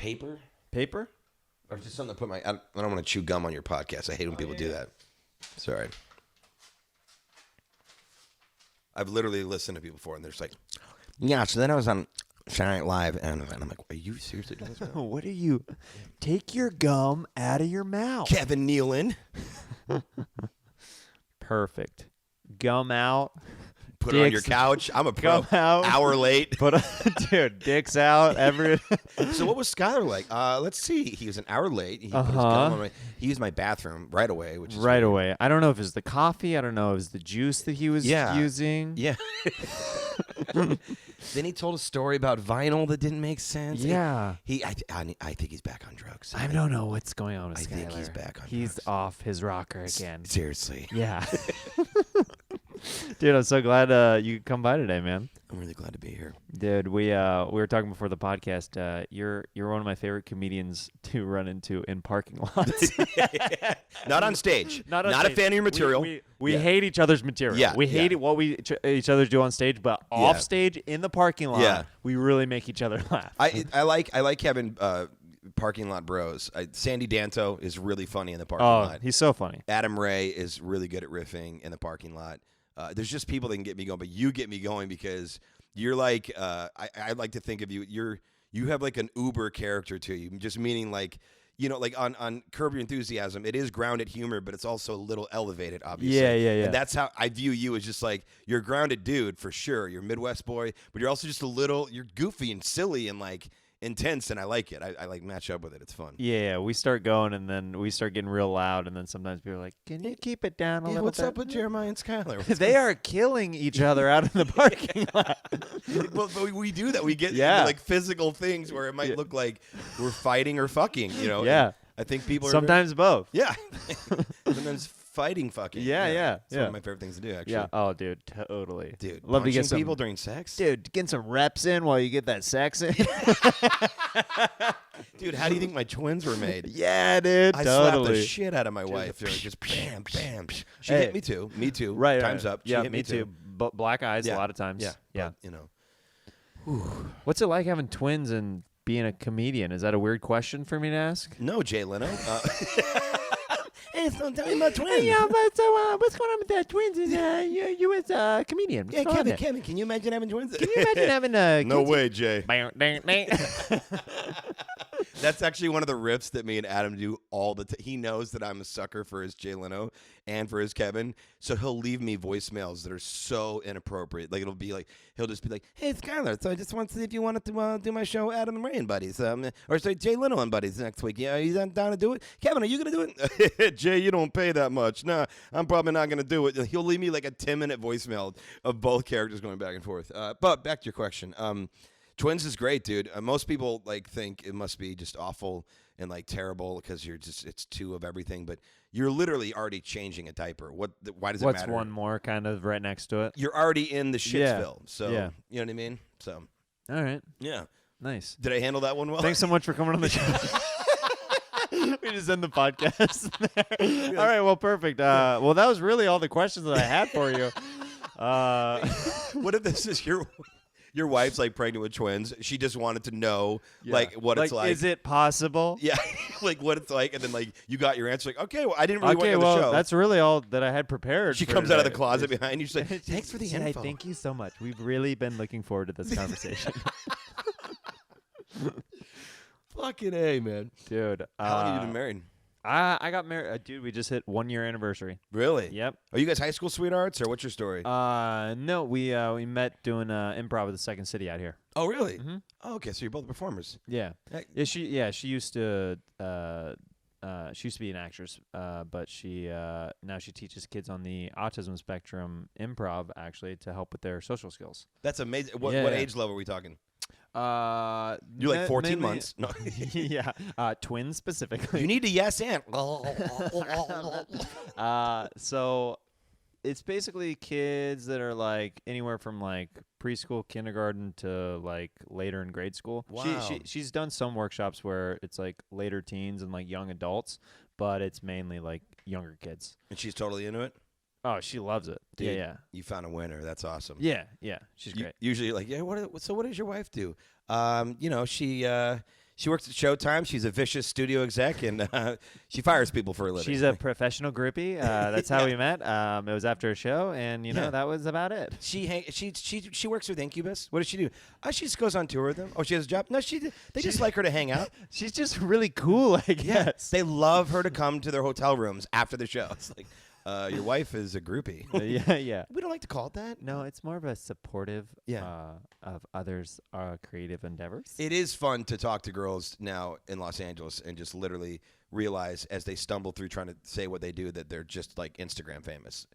paper? Paper? Or just something to put I don't want to chew gum on your podcast. I hate when people do that. Sorry. I've literally listened to people before, and they're just like, yeah, so then I was on Saturday Night Live, and I'm like, are you seriously doing this right now? What are you? Take your gum out of your mouth. Kevin Nealon. Perfect. Gum out. Put it on your couch. I'm a pro. Gum out. Hour late. Dude, dicks out. So what was Skyler like? Let's see. He was an hour late. He put his gum on he used my bathroom right away. Which is right weird. away. I don't know if it was the coffee. I don't know if it was the juice that he was using. Yeah. Then he told a story about vinyl that didn't make sense. Yeah. I think he's back on drugs. I don't know what's going on with Skyler. I think he's back on drugs. He's off his rocker again. Seriously. Yeah. Dude, I'm so glad you could come by today, man. I'm really glad to be here. Dude, we were talking before the podcast. You're one of my favorite comedians to run into in parking lots. Not on stage. Not stage. a fan of your material. We hate each other's material. Yeah, we hate what each other do on stage, but off stage in the parking lot, we really make each other laugh. I like having parking lot bros. Sandy Danto is really funny in the parking lot. He's so funny. Adam Ray is really good at riffing in the parking lot. There's just people that can get me going, but you get me going because you're like I like to think of you. You have like an Uber character to you, just meaning like. Like on Curb Your Enthusiasm, it is grounded humor, but it's also a little elevated, obviously. Yeah. And that's how I view you as just like, you're a grounded dude for sure. You're a Midwest boy, but you're also just you're goofy and silly and like intense, and I like it. I like match up with it. It's fun. Yeah, we start going, and then we start getting real loud, and then sometimes people are like, can you keep it down a little bit? What's up with Jeremiah and Skyler? They are killing each other out in the parking lot. But we do that. We get into like physical things where it might look like we're fighting or fucking, Yeah. I think people are... Sometimes both. Yeah. Sometimes fighting fucking. Yeah. It's one of my favorite things to do, actually. Yeah. Oh, dude, totally. Dude, love to get some people during sex? Dude, getting some reps in while you get that sex in. Dude, how do you think my twins were made? Yeah, dude, I totally. slapped the shit out of my wife. Just bam, bam. She hit me too. Me too. Right. Time's up. She hit me too. Black eyes a lot of times. Yeah. But, What's it like having twins and being a comedian? Is that a weird question for me to ask? No, Jay Leno. Hey, so tell me about twins. Hey, but so what's going on with that twins? Is you as a comedian? Kevin, can you imagine having twins? Can you imagine having a? No way, Jay. That's actually one of the riffs that me and Adam do all the time. He knows that I'm a sucker for his Jay Leno and for his Kevin, so he'll leave me voicemails that are so inappropriate. Like he'll just be like, "Hey, Skyler, so I just want to see if you wanted to do my show, Adam and Ray and Buddies, or say Jay Leno and Buddies next week. Yeah, you down to do it? Kevin, are you gonna do it? Jay, you don't pay that much. Nah, I'm probably not gonna do it. He'll leave me like a 10-minute voicemail of both characters going back and forth. But back to your question. Twins is great, dude. Most people think it must be just awful and like terrible because it's two of everything, but you're literally already changing a diaper. Why does it matter? What's one more kind of right next to it? You're already in the Shitsville, so you know what I mean. So all right, yeah, nice. Did I handle that one well? Thanks so much for coming on the show. We just end the podcast there. All right, well, perfect. Well, that was really all the questions that I had for you. What if this is your wife's like pregnant with twins? She just wanted to know like what it's like. Is it possible? Yeah, like what it's like, and then like you got your answer. Like, okay, well, I didn't really want to do the show. That's really all that I had prepared. She comes out of the closet behind you. She's like, "Thanks for the info." Thank you so much. We've really been looking forward to this conversation. Fucking A, man. Dude. How long have you been married? I got married. Dude, we just hit 1 year anniversary. Really? Yep. Are you guys high school sweethearts, or what's your story? No, we met doing improv at the Second City out here. Oh, really? Mm-hmm. Oh, okay, so you're both performers. Yeah. She used to be an actress, but now she teaches kids on the autism spectrum improv actually to help with their social skills. That's amazing. What age level are we talking? You're like 14 months. No. Yeah. Twins specifically. You need to yes and. So it's basically kids that are like anywhere from like preschool, kindergarten to like later in grade school. Wow. She's done some workshops where it's like later teens and like young adults, but it's mainly like younger kids. And she's totally into it? Oh, she loves it. Dude, yeah. You found a winner. That's awesome. Yeah. She's great. Usually, like, yeah. So what does your wife do? She works at Showtime. She's a vicious studio exec, and she fires people for a living. She's a professional groupie. That's how we met. It was after a show, and that was about it. She works with Incubus. What does she do? She just goes on tour with them. Oh, she has a job? No, they just like her to hang out. She's just really cool, I guess. Yeah, they love her to come to their hotel rooms after the show. It's like, your wife is a groupie. Yeah. We don't like to call it that. No, it's more of a supportive of others' creative endeavors. It is fun to talk to girls now in Los Angeles and just literally realize as they stumble through trying to say what they do that they're just like Instagram famous.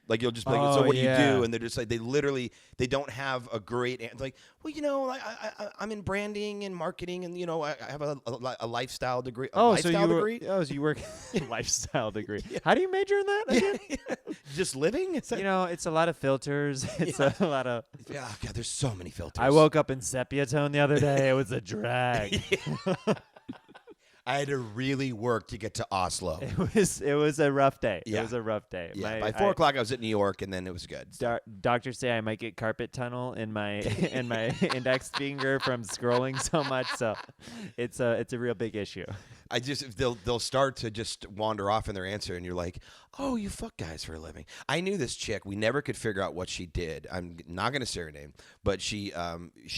Like you'll just be like, so what do you do? And they're just like, they don't have a great answer. Like, well, I'm in branding and marketing, and I have a lifestyle degree. So you work lifestyle degree. Yeah. How do you major in that again? Just living. It's a lot of filters. It's a lot of. Yeah, God, there's so many filters. I woke up in sepia tone the other day. It was a drag. I had to really work to get to Oslo. It was a rough day. Yeah. It was a rough day. Yeah. By 4 o'clock, I was at New York, and then it was good. Doctors say I might get carpet tunnel in my index finger from scrolling so much. So it's a real big issue. They'll start to just wander off in their answer, and you're like, oh, you fuck guys for a living. I knew this chick. We never could figure out what she did. I'm not going to say her name, but she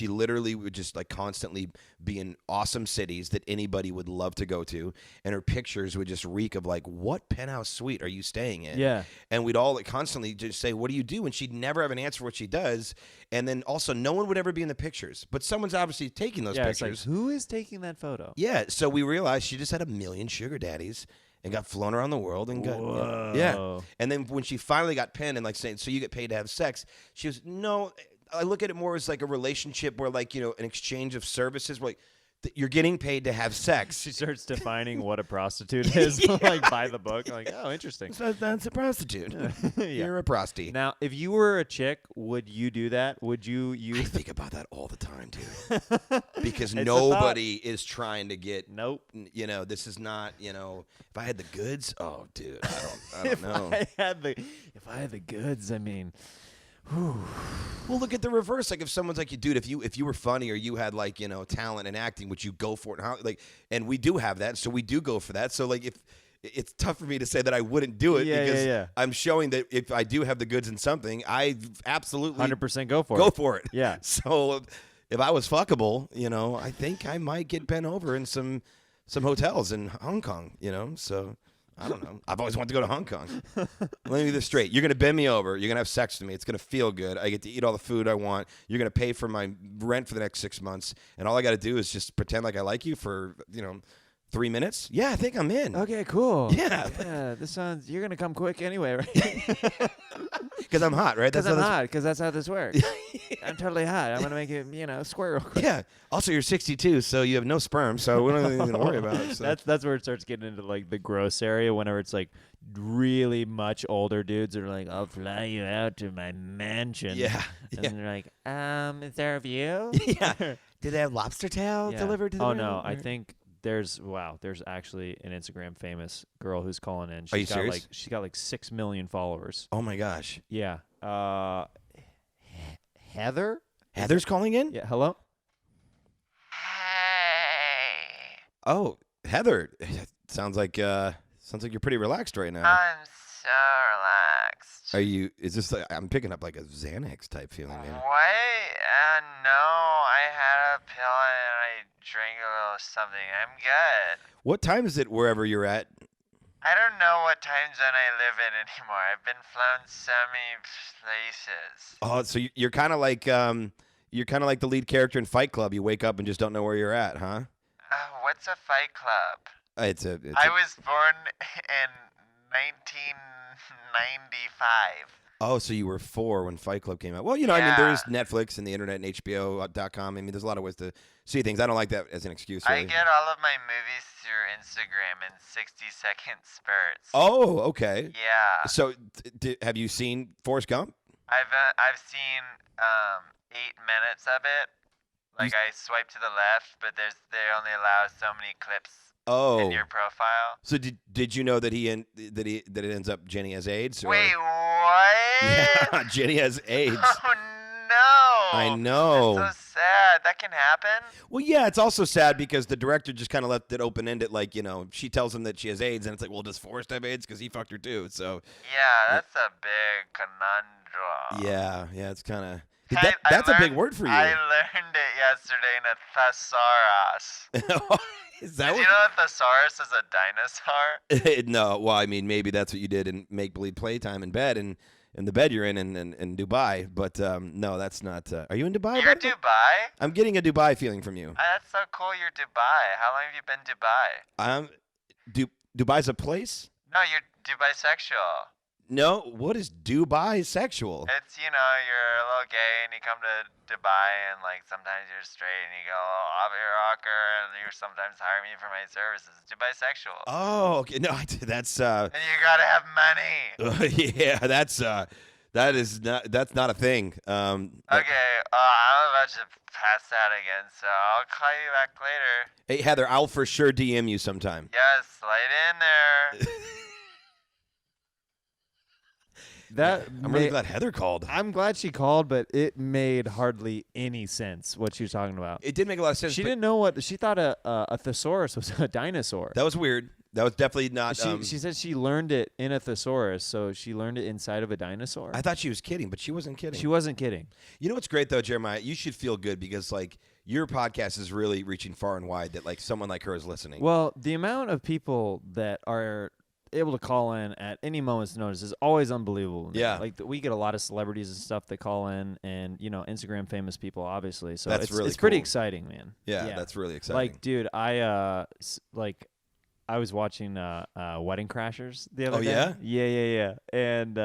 literally would just like constantly be in awesome cities that anybody would love to go to, and her pictures would just reek of like, what penthouse suite are you staying in? Yeah. And we'd all constantly just say, what do you do? And she'd never have an answer for what she does. And then also no one would ever be in the pictures, but someone's obviously taking those pictures. It's like, who is taking that photo? Yeah. So we realized she just had 1 million sugar daddies and got flown around the world and got, yeah. And then when she finally got pinned and like saying, so you get paid to have sex, she was, no, I look at it more as like a relationship where like, an exchange of services where like, you're getting paid to have sex. She starts defining what a prostitute is, like by the book. Like, oh, interesting. So that's a prostitute. You're a prosty. Now, if you were a chick, would you do that? Would you? I think about that all the time, dude. Because nobody is trying to get. Nope. This is not. If I had the goods, oh, dude, I don't know. If I had the goods, I mean. Well, look at the reverse. Like if someone's like, dude, if you were funny or you had like talent in acting, would you go for it? And we do have that, so we do go for that. So like if it's tough for me to say that I wouldn't do it because I'm showing that if I do have the goods in something, I absolutely 100% go for it. Yeah. So if I was fuckable, I think I might get bent over in some hotels in Hong Kong. So. I don't know. I've always wanted to go to Hong Kong. Let me get this straight. You're going to bend me over. You're going to have sex with me. It's going to feel good. I get to eat all the food I want. You're going to pay for my rent for the next 6 months. And all I got to do is just pretend like I like you for, 3 minutes. Yeah, I think I'm in. Okay, cool. Yeah. This sounds, you're going to come quick anyway, right? Because I'm hot, right? Because I'm hot, because that's how this works. I'm totally hot. I'm going to make it, square real quick. Yeah. Also, you're 62, so you have no sperm, so we don't have anything to worry about. So. That's where it starts getting into, like, the gross area, whenever it's, like, really much older dudes are like, I'll fly you out to my mansion. Yeah. And they're like, is there a view? Yeah. Do they have lobster tail delivered to the room? No. I think there's actually an Instagram famous girl who's calling in. Are you serious? She's got like 6 million followers. Oh my gosh. Yeah. Heather? Heather's calling in? Yeah. Hello? Hey. Oh, Heather. Sounds like you're pretty relaxed right now. I'm so relaxed. Is this like, I'm picking up like a Xanax type feeling, man. What? No, I had a pill and I drank a little something. I'm good. What time is it wherever you're at? I don't know what time zone I live in anymore. I've been flown so many places. Oh, so you're kind of like the lead character in Fight Club. You wake up and just don't know where you're at, huh? What's a Fight Club? I was born in 1995. Oh, so you were 4 when Fight Club came out. Well, I mean, there's Netflix and the internet and HBO.com. I mean, there's a lot of ways to see things. I don't like that as an excuse. Really. I get all of my movies through Instagram in 60-second spurts. Oh, okay. Yeah. So, have you seen Forrest Gump? I've seen 8 minutes of it. Like I swipe to the left, but they only allow so many clips in your profile. So did you know that that it ends up Jenny has AIDS? Or? Wait, what? Yeah, Jenny has AIDS. Oh no! I know. That's so sad. That can happen. Well, yeah, it's also sad because the director just kind of left it open-ended. Like, she tells him that she has AIDS, and it's like, well, does Forrest have AIDS? Because he fucked her too. So. Yeah, that's a big conundrum. Yeah, it's kind of. That's a big word for you. I learned it yesterday in a thesaurus. Is that Did you know a thesaurus is a dinosaur? No, well, I mean, maybe that's what you did in make-believe playtime in bed, and in the bed you're in Dubai. But no, that's not. Are you in Dubai? You're Dubai? I'm getting a Dubai feeling from you. That's so cool. You're Dubai. How long have you been Dubai? Dubai's a place? No, you're Dubai sexual. No, what is Dubai sexual? It's, you're a little gay and you come to Dubai and, like, sometimes you're straight and you go, I'll be your rocker and you sometimes hire me for my services. It's Dubai sexual. Oh, okay. No, that's, And you gotta have money. yeah, that's not a thing. Okay, I'm about to pass out again, so I'll call you back later. Hey, Heather, I'll for sure DM you sometime. Yes, slide in there. I'm really glad Heather called. I'm glad she called, but it made hardly any sense what she was talking about. It did make a lot of sense. She didn't know what she thought a thesaurus was a dinosaur. That was weird. That was definitely not. She said she learned it in a thesaurus, so she learned it inside of a dinosaur. I thought she was kidding, but she wasn't kidding. She wasn't kidding. You know what's great though, Jeremiah? You should feel good because like your podcast is really reaching far and wide. That like someone like her is listening. Well, the amount of people that are able to call in at any moment's notice is always unbelievable. Yeah. Like we get a lot of celebrities and stuff that call in, and Instagram famous people, obviously. So That's really it's pretty cool. exciting, man. Yeah, that's really exciting. Like, dude, I was watching Wedding Crashers the other day. Yeah? Yeah. And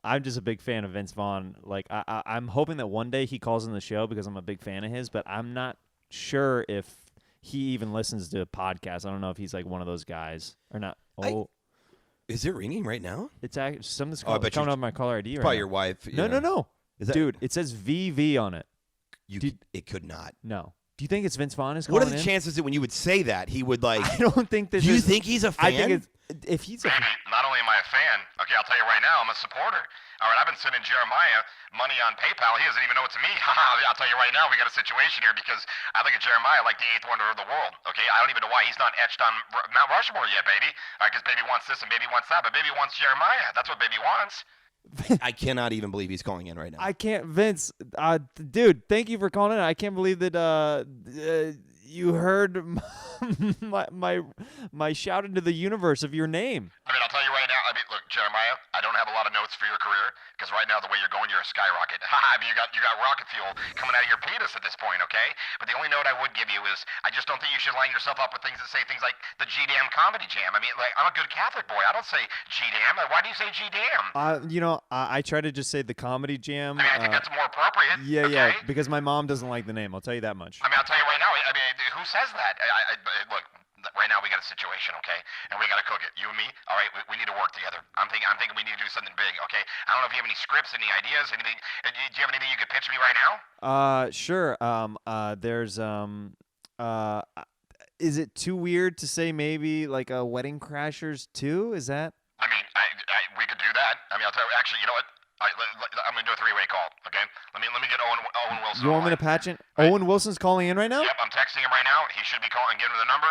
I'm just a big fan of Vince Vaughn. Like, I'm hoping that one day he calls in the show because I'm a big fan of his, but I'm not sure if he even listens to podcasts. I don't know if he's like one of those guys or not. Is it ringing right now? It's actually something's I bet coming up on my caller ID right Probably now. your wife. No. Is that, Dude, it says VV on it. It could not. No. Do you think it's Vince Vaughn is What calling are the in? chances that when you would say that he would like? I don't think this. Do you think he's a fan? I think it's if he's a. Not only am I a fan, okay, I'll tell you right now, I'm a supporter. All right, I've been sending Jeremiah money on PayPal. He doesn't even know it's me. I'll tell you right now, we got a situation here because I look at Jeremiah like the eighth wonder of the world. Okay, I don't even know why he's not etched on Mount Rushmore yet, baby. All right, because baby wants this and baby wants that, but baby wants Jeremiah. That's what baby wants. I cannot even believe he's calling in right now. I can't, Vince. Dude, thank you for calling in. I can't believe that you heard my shout into the universe of your name. I mean, I'll tell you right now. I mean, look, Jeremiah, I don't have a lot of notes for your career because right now the way you're going, you're a skyrocket. you got rocket fuel coming out of your penis at this point, okay? But the only note I would give you is I just don't think you should line yourself up with things that say things like the G-Damn Comedy Jam. I mean, like, I'm a good Catholic boy. I don't say G-Damn. Why do you say G-Damn? I try to just say the Comedy Jam. I mean, I think that's more appropriate. Yeah, because my mom doesn't like the name. I'll tell you that much. I mean, I'll tell you right now. I mean, who says that? Look, right now we got a situation, okay? And we got to cook it. You and me, all right? We need to work together. I'm thinking we need to do something big, okay? I don't know if you have any scripts, any ideas, anything. Do you have anything you could pitch me right now? Sure. There's is it too weird to say maybe like a Wedding Crashers 2? Is that? I mean, we could do that. I mean, I'll tell you. Actually, you know what? I'm gonna do a three-way call. Okay. Let me get Owen Wilson. You want me to patch it? Right. Owen Wilson's calling in right now. Yep, I'm texting him right now. He should be calling. Give him the number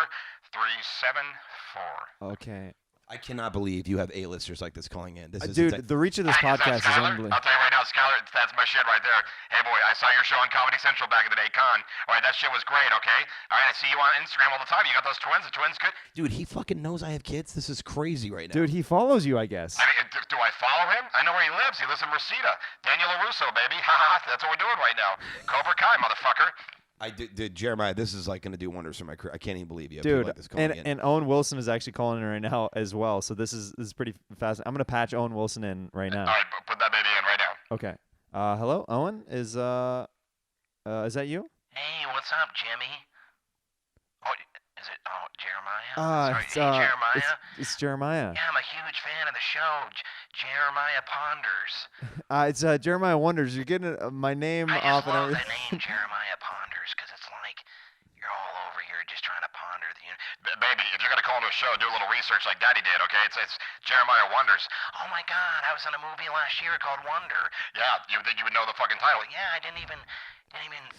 374. Okay. I cannot believe you have A-listers like this calling in. This is dude, the reach of this podcast is unbelievable. I'll tell you right now, Skyler, that's my shit right there. Hey, boy, I saw your show on Comedy Central back in the day, Con. All right, that shit was great, okay? All right, I see you on Instagram all the time. You got those twins. The twins good? Dude, he fucking knows I have kids. This is crazy right now. Dude, he follows you, I guess. I mean, do I follow him? I know where he lives. He lives in Reseda. Daniel LaRusso, baby. That's what we're doing right now. Cobra Kai, motherfucker. Dude, Jeremiah, this is like going to do wonders for my career. I can't even believe you have dude, people like this calling in. And Owen Wilson is actually calling in right now as well. So this is pretty fast. I'm going to patch Owen Wilson in right now. All right, put that baby in right now. Okay. Hello, Owen? Is that you? Hey, what's up, Jimmy? Oh, is it? Oh, Jeremiah? Sorry, hey, Jeremiah. It's Jeremiah. Yeah, I'm a huge fan of the show, Jeremiah Ponders. It's Jeremiah Wonders. You're getting my name off and everything. I just love the name Jeremiah Ponders because it's like you're all over here just trying to ponder the. Baby, if you're gonna call into a show, do a little research like Daddy did, okay? It's Jeremiah Wonders. Oh my God, I was in a movie last year called Wonder. Yeah, you think you would know the fucking title? Yeah, I didn't even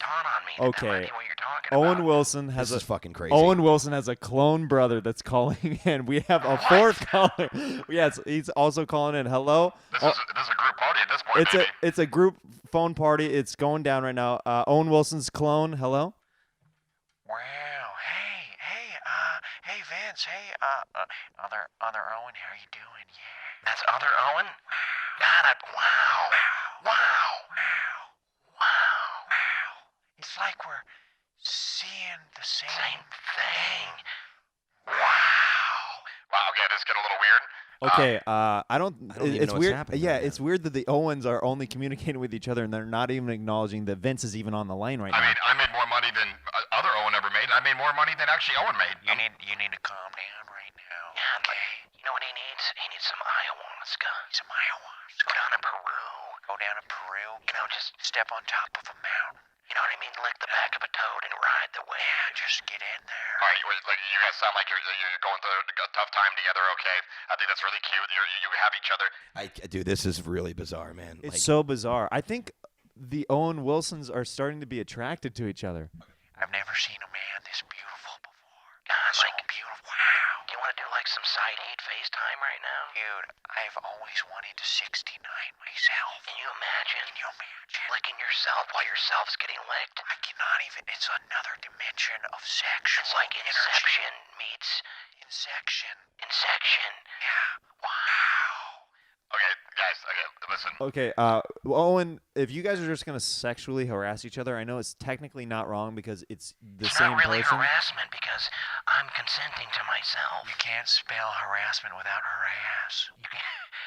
dawn on me. Okay. What you're talking Owen about. Wilson has This is fucking crazy. Owen Wilson has a clone brother that's calling in. We have a fourth caller. Yes, he's also calling in. Hello. This is a group party at this point, baby. It's a group phone party. It's going down right now. Owen Wilson's clone. Hello. Wow. Hey, Vince. Hey, other Owen, how you doing? Yeah. That's other Owen? God, wow. It's like we're seeing the same thing. Wow. Okay, this is getting a little weird. Okay, I don't even it's know what's weird. happening Yeah, right now. it's weird that the Owens are only communicating with each other and they're not even acknowledging that Vince is even on the line right I now. mean, I made more money than other Owen ever made. I made more money than actually Owen made. You need to calm down right now. Yeah, Okay. you know what he needs? He needs some ayahuasca. Some ayahuasca. Go down to Peru. Go down to Peru. You know, just Step on top of a mountain. You know what I mean? Lick the back of a toad and ride the wave. Yeah, just get in there. All right, like you guys sound like you're going through a tough time together. Okay, I think that's really cute. You have each other. Dude, this is really bizarre, man. It's so bizarre. I think the Owen Wilsons are starting to be attracted to each other. I've never seen a man this beautiful before. God, So like, beautiful. Wow. do you want to do like some side heat FaceTime right now? Dude, I've always wanted to 69 myself. Can you imagine? Can you imagine? Licking yourself while yourself's getting licked. I cannot even. It's another dimension of sexual It's like energy. Inception meets Insection. Insection. Yeah. Wow. Okay, guys. Okay, listen. Okay, Owen, if you guys are just gonna sexually harass each other, I know it's technically not wrong because it's the It's same not really person. harassment because I'm consenting to myself. You can't spell harassment without harass.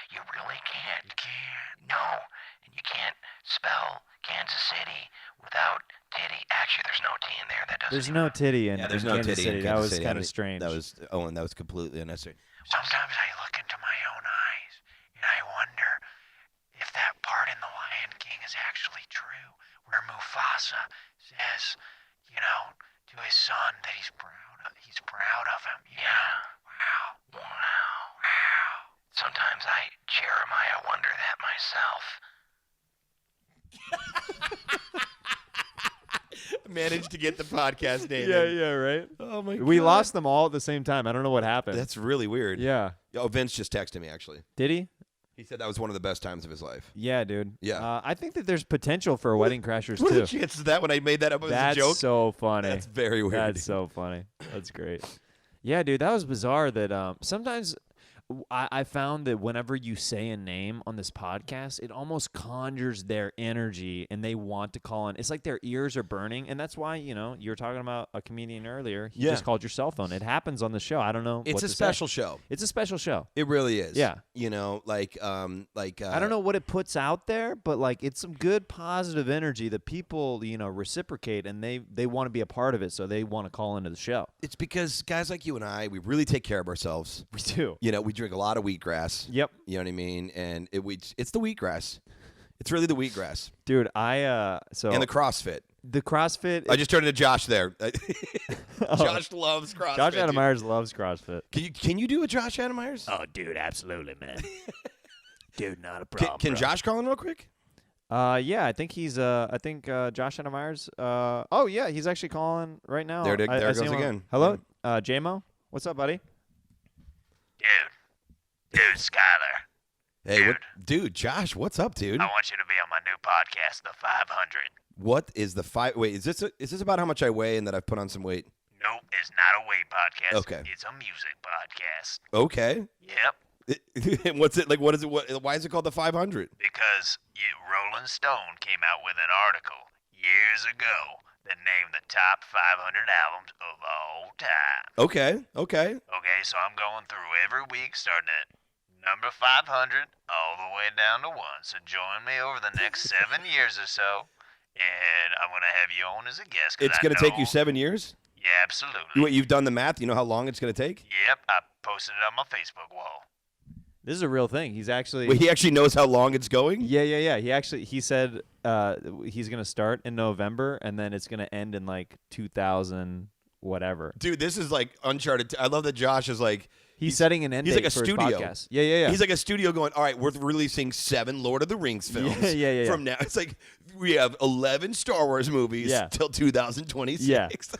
You really can't. You can't. No, and you can't spell Kansas City without titty. Actually, there's no T in there. That doesn't. There's even- no titty in, Yeah, there's in no Kansas titty City. in That Kansas was City. kind of strange. That was Owen. That was completely unnecessary. Sometimes I look into my own eyes and I wonder if that part in The Lion King is actually true, where Mufasa says, you know, to his son that he's proud of him. Yeah. Wow. Wow. Sometimes I, Jeremiah, wonder that myself. Managed to get the podcast name. yeah, right. Oh my god. We lost them all at the same time. I don't know what happened. That's really weird. Yeah. Oh, Vince just texted me actually. Did he? He said that was one of the best times of his life. Yeah, dude. Yeah. I think that there's potential for Wedding Crashers What are the too. chances of that when I made that up as That's a joke? so funny. That's very weird. That's so funny. That's great. Yeah, dude, that was bizarre that sometimes I found that whenever you say a name on this podcast, it almost conjures their energy and they want to call in. It's like their ears are burning. And that's why, you were talking about a comedian earlier. He just called your cell phone. It happens on the show. I don't know. It's what a to say. special show. It's a special show. It really is. Yeah. I I don't know what it puts out there, but like it's some good positive energy that people, reciprocate and they want to be a part of it. So they want to call into the show. It's because guys like you and I, we really take care of ourselves. We do. We drink a lot of wheatgrass. Yep. You know what I mean? And it's the wheatgrass. It's really the wheatgrass. Dude, And the CrossFit. the CrossFit. I just turned to Josh there. Oh. Josh loves CrossFit. Josh dude. Adam Myers loves CrossFit. Can you do a Josh Adam Myers? Oh, dude, absolutely, man. Dude, not a Can Josh call in real quick? Yeah, I think he's. I think Josh Adam Myers. Oh yeah, he's actually calling right now. There it I goes see him on- again. Hello, JMO. What's up, buddy? Dude, Skyler. Hey, dude, Josh, what's up, dude? I want you to be on my new podcast, The 500. What is the five? Wait, is this about how much I weigh and that I've put on some weight? Nope, it's not a weight podcast. Okay. It's a music podcast. Okay. Yep. What's it like? What is it? Why is it called the 500? Because Rolling Stone came out with an article years ago that named the top 500 albums of all time. Okay. Okay, so I'm going through every week, starting at number 500 all the way down to 1. So join me over the next 7 years or so, and I'm going to have you on as a guest. It's going to take you 7 years? Yeah, absolutely. You've done the math? You know how long it's going to take? Yep, I posted it on my Facebook wall. This is a real thing. He's actually. Wait, he actually knows how long it's going? Yeah. He said he's gonna start in November and then it's gonna end in like 2000 whatever. Dude, this is like Uncharted. I love that Josh is like He's setting an end he's date like a for studio. his podcast. Yeah. He's like a studio going, all right, we're releasing 7 Lord of the Rings films Yeah. from now. It's like we have 11 Star Wars movies till 2026.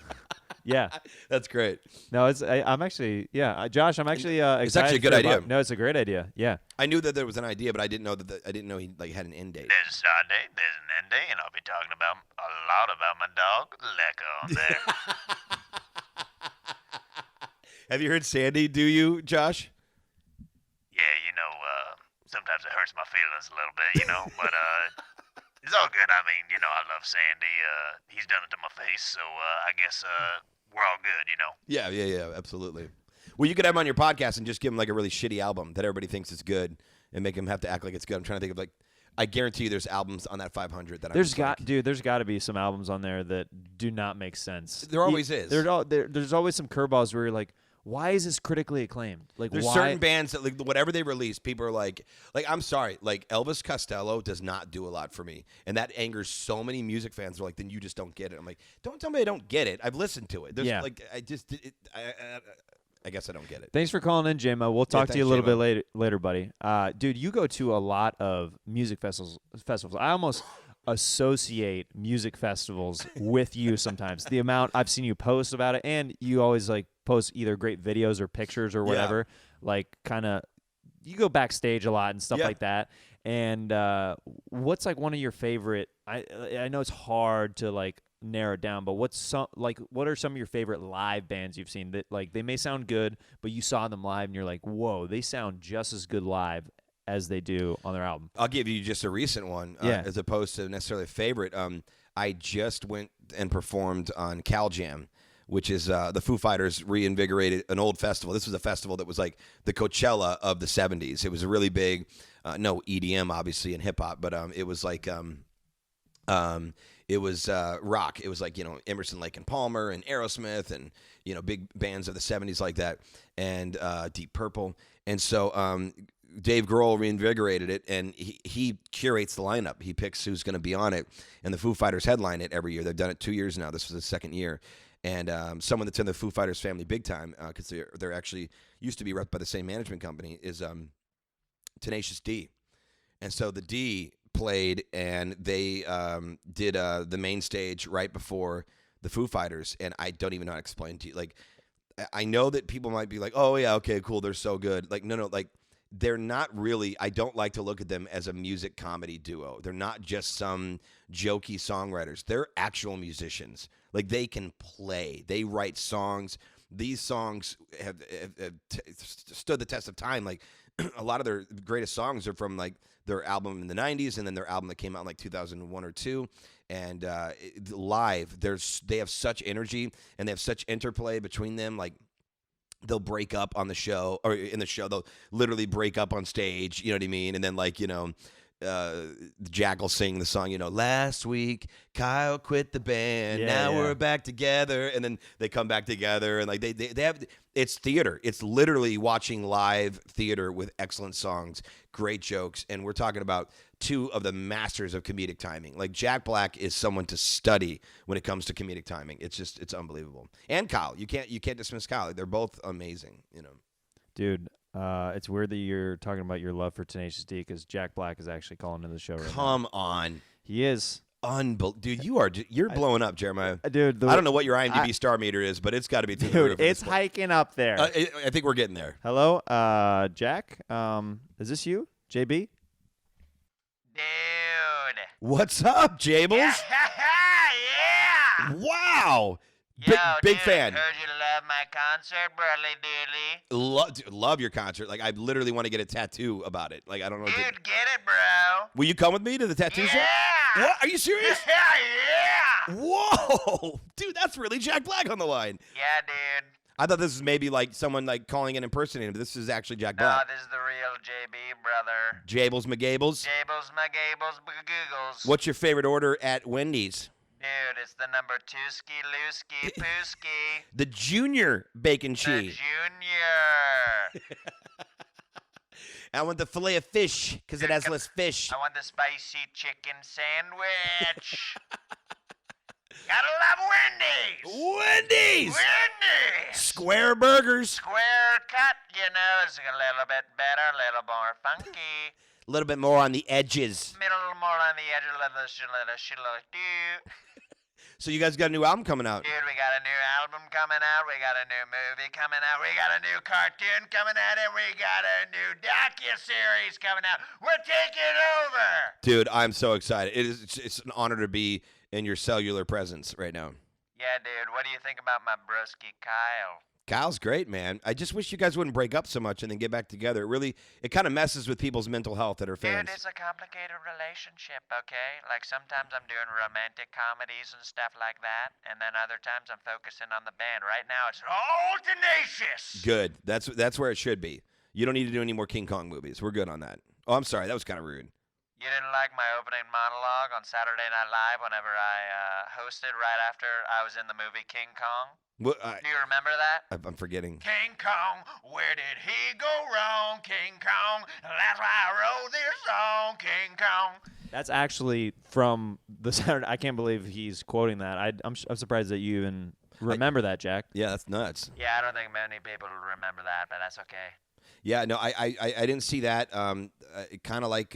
Yeah. That's great. No, I'm actually Josh, I'm actually excited. It's actually a good idea. No, it's a great idea. Yeah. I knew that there was an idea, but I didn't know I didn't know he like had an end date. There's a start date, there's an end date, and I'll be talking about a lot about my dog, Lecca, on there. Have you heard Sandy? Do you, Josh? Yeah, sometimes it hurts my feelings a little bit, but it's all good. I mean, I love Sandy. He's done it to my face, so I guess we're all good, Yeah, absolutely. Well, you could have him on your podcast and just give him like a really shitty album that everybody thinks is good and make him have to act like it's good. I'm trying to think of like, I guarantee you there's albums on that 500 that there's got to be some albums on there that do not make sense. There always is. There's always some curveballs where you're like, why is this critically acclaimed? Like, there's certain bands that like whatever they release, people are like I'm sorry, like Elvis Costello does not do a lot for me, and that angers so many music fans. They're like, then you just don't get it. I'm like, don't tell me I don't get it. I've listened to it. There's like I guess I don't get it. Thanks for calling in, JMO. We'll talk to you a little bit later, buddy. Dude, you go to a lot of music festivals. I almost associate music festivals with you sometimes. The amount I've seen you post about it, and you always like post either great videos or pictures or whatever. Like kind of, you go backstage a lot and stuff like that. And what's like one of your favorite? I know it's hard to like narrow it down, but what are some of your favorite live bands you've seen that like they may sound good, but you saw them live and you're like, whoa, they sound just as good live as they do on their album? I'll give you just a recent one, as opposed to necessarily a favorite. I just went and performed on Cal Jam, which is the Foo Fighters reinvigorated an old festival. This was a festival that was like the Coachella of the 70s. It was a really big, no EDM obviously and hip hop, but it was like it was rock. It was like, Emerson, Lake and Palmer and Aerosmith and, big bands of the 70s like that, and Deep Purple. And so Dave Grohl reinvigorated it, and he curates the lineup. He picks who's going to be on it, and the Foo Fighters headline it every year. They've done it 2 years now. This was the second year. And someone that's in the Foo Fighters family big time, because they're actually used to be rep by the same management company, is Tenacious D. And so the D played, and they did the main stage right before the Foo Fighters, and I don't even know how to explain to you. Like, I know that people might be like, oh, yeah, okay, cool, they're so good. Like, no, like, they're not really, I don't like to look at them as a music comedy duo. They're not just some jokey songwriters. They're actual musicians. Like, they can play. They write songs. These songs have stood the test of time. Like, a lot of their greatest songs are from, like, their album in the 90s and then their album that came out in, like, 2001 or 2. And live, they have such energy, and they have such interplay between them. Like, they'll break up on the show, or in the show, they'll literally break up on stage, you know what I mean? And then, like, Jack will sing the song, last week Kyle quit the band, now we're back together, and then they come back together, and like they have, it's theater. It's literally watching live theater with excellent songs, great jokes, and we're talking about two of the masters of comedic timing. Like, Jack Black is someone to study when it comes to comedic timing. It's unbelievable. And Kyle, you can't dismiss Kyle. They're both amazing, Dude, it's weird that you're talking about your love for Tenacious D, because Jack Black is actually calling into the show right now. Come on. He is. Dude, you're blowing up, Jeremiah. Dude, I don't know what your IMDb star meter is, but it's got to be through the roof. Dude, it's hiking up there. I think we're getting there. Hello, Jack. Is this you, JB? Dude. What's up, Jables? Yeah. Wow. Yo, Big dude, fan. Heard you love my concert, Bradley Dooley. Love your concert. Like, I literally want to get a tattoo about it. Like, I don't know. Dude, get it, bro. Will you come with me to the tattoo show? Yeah. What? Are you serious? Yeah. Whoa. Dude, that's really Jack Black on the line. Yeah, dude. I thought this was maybe like someone like calling in impersonating, but this is actually Jack No, Black. this is the real JB, brother. Jables McGables. Jables, my gables, googles. What's your favorite order at Wendy's? Dude, it's the number 2-ski, looski, pooski. The junior bacon The cheese. junior. I want the filet of fish because it has less fish. I want the spicy chicken sandwich. Gotta love Wendy's. Wendy's. Wendy's. Square burgers. Square cut, you know, is a little bit better, a little more funky. A little bit more on the edges. Middle more on the edge, a little do. So you guys got a new album coming out. Dude, we got a new album coming out. We got a new movie coming out. We got a new cartoon coming out. And we got a new docu-series coming out. We're taking over. Dude, I'm so excited. It's an honor to be in your cellular presence right now. Yeah, dude. What do you think about my broski Kyle? Kyle's great, man. I just wish you guys wouldn't break up so much and then get back together. It kind of messes with people's mental health that are fans. Dude, it's a complicated relationship, okay? Like, sometimes I'm doing romantic comedies and stuff like that, and then other times I'm focusing on the band. Right now, it's all tenacious. Good. That's where it should be. You don't need to do any more King Kong movies. We're good on that. Oh, I'm sorry. That was kind of rude. You didn't like my opening monologue on Saturday Night Live whenever I hosted right after I was in the movie King Kong? Do you remember that? I'm forgetting. King Kong, where did he go wrong? King Kong, that's why I wrote this song, King Kong. That's actually from the Saturday. I can't believe he's quoting that. I'm surprised that you even remember that, Jack. Yeah, that's nuts. Yeah, I don't think many people remember that, but that's okay. Yeah, no, I didn't see that. Kind of like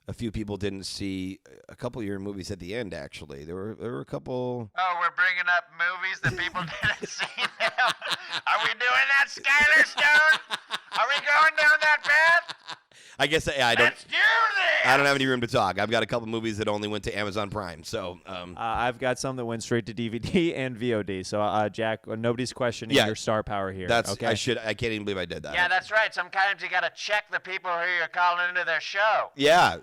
a few people didn't see a couple of your movies at the end. Actually, there were a couple. Oh, we're bringing up movies that people didn't see them. Are we doing that, Skyler Stone? Are we going down that path? I guess I don't. Let's do this. I don't have any room to talk. I've got a couple movies that only went to Amazon Prime. So I've got some that went straight to DVD and VOD. So Jack, nobody's questioning your star power here. That's okay? I can't even believe I did that. Yeah, that's right. Sometimes you got to check the people who you're calling into their show. Yeah,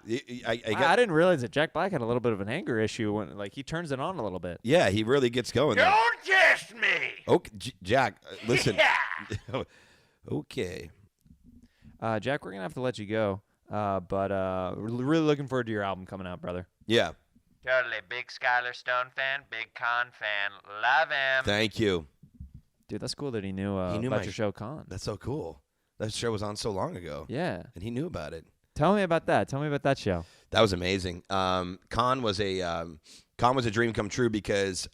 I didn't realize that Jack Black had a little bit of an anger issue when he turns it on a little bit. Yeah, he really gets going there. Don't test me. Okay, Jack, listen. Yeah. Okay. Jack, we're gonna have to let you go. But we're really looking forward to your album coming out, brother. Yeah. Totally. Big Skyler Stone fan, big Con fan. Love him. Thank you. Dude, that's cool that he knew He knew about my your show, Con. That's so cool. That show was on so long ago. Yeah. And he knew about it. Tell me about that. Tell me about that show. That was amazing. Con was a dream come true because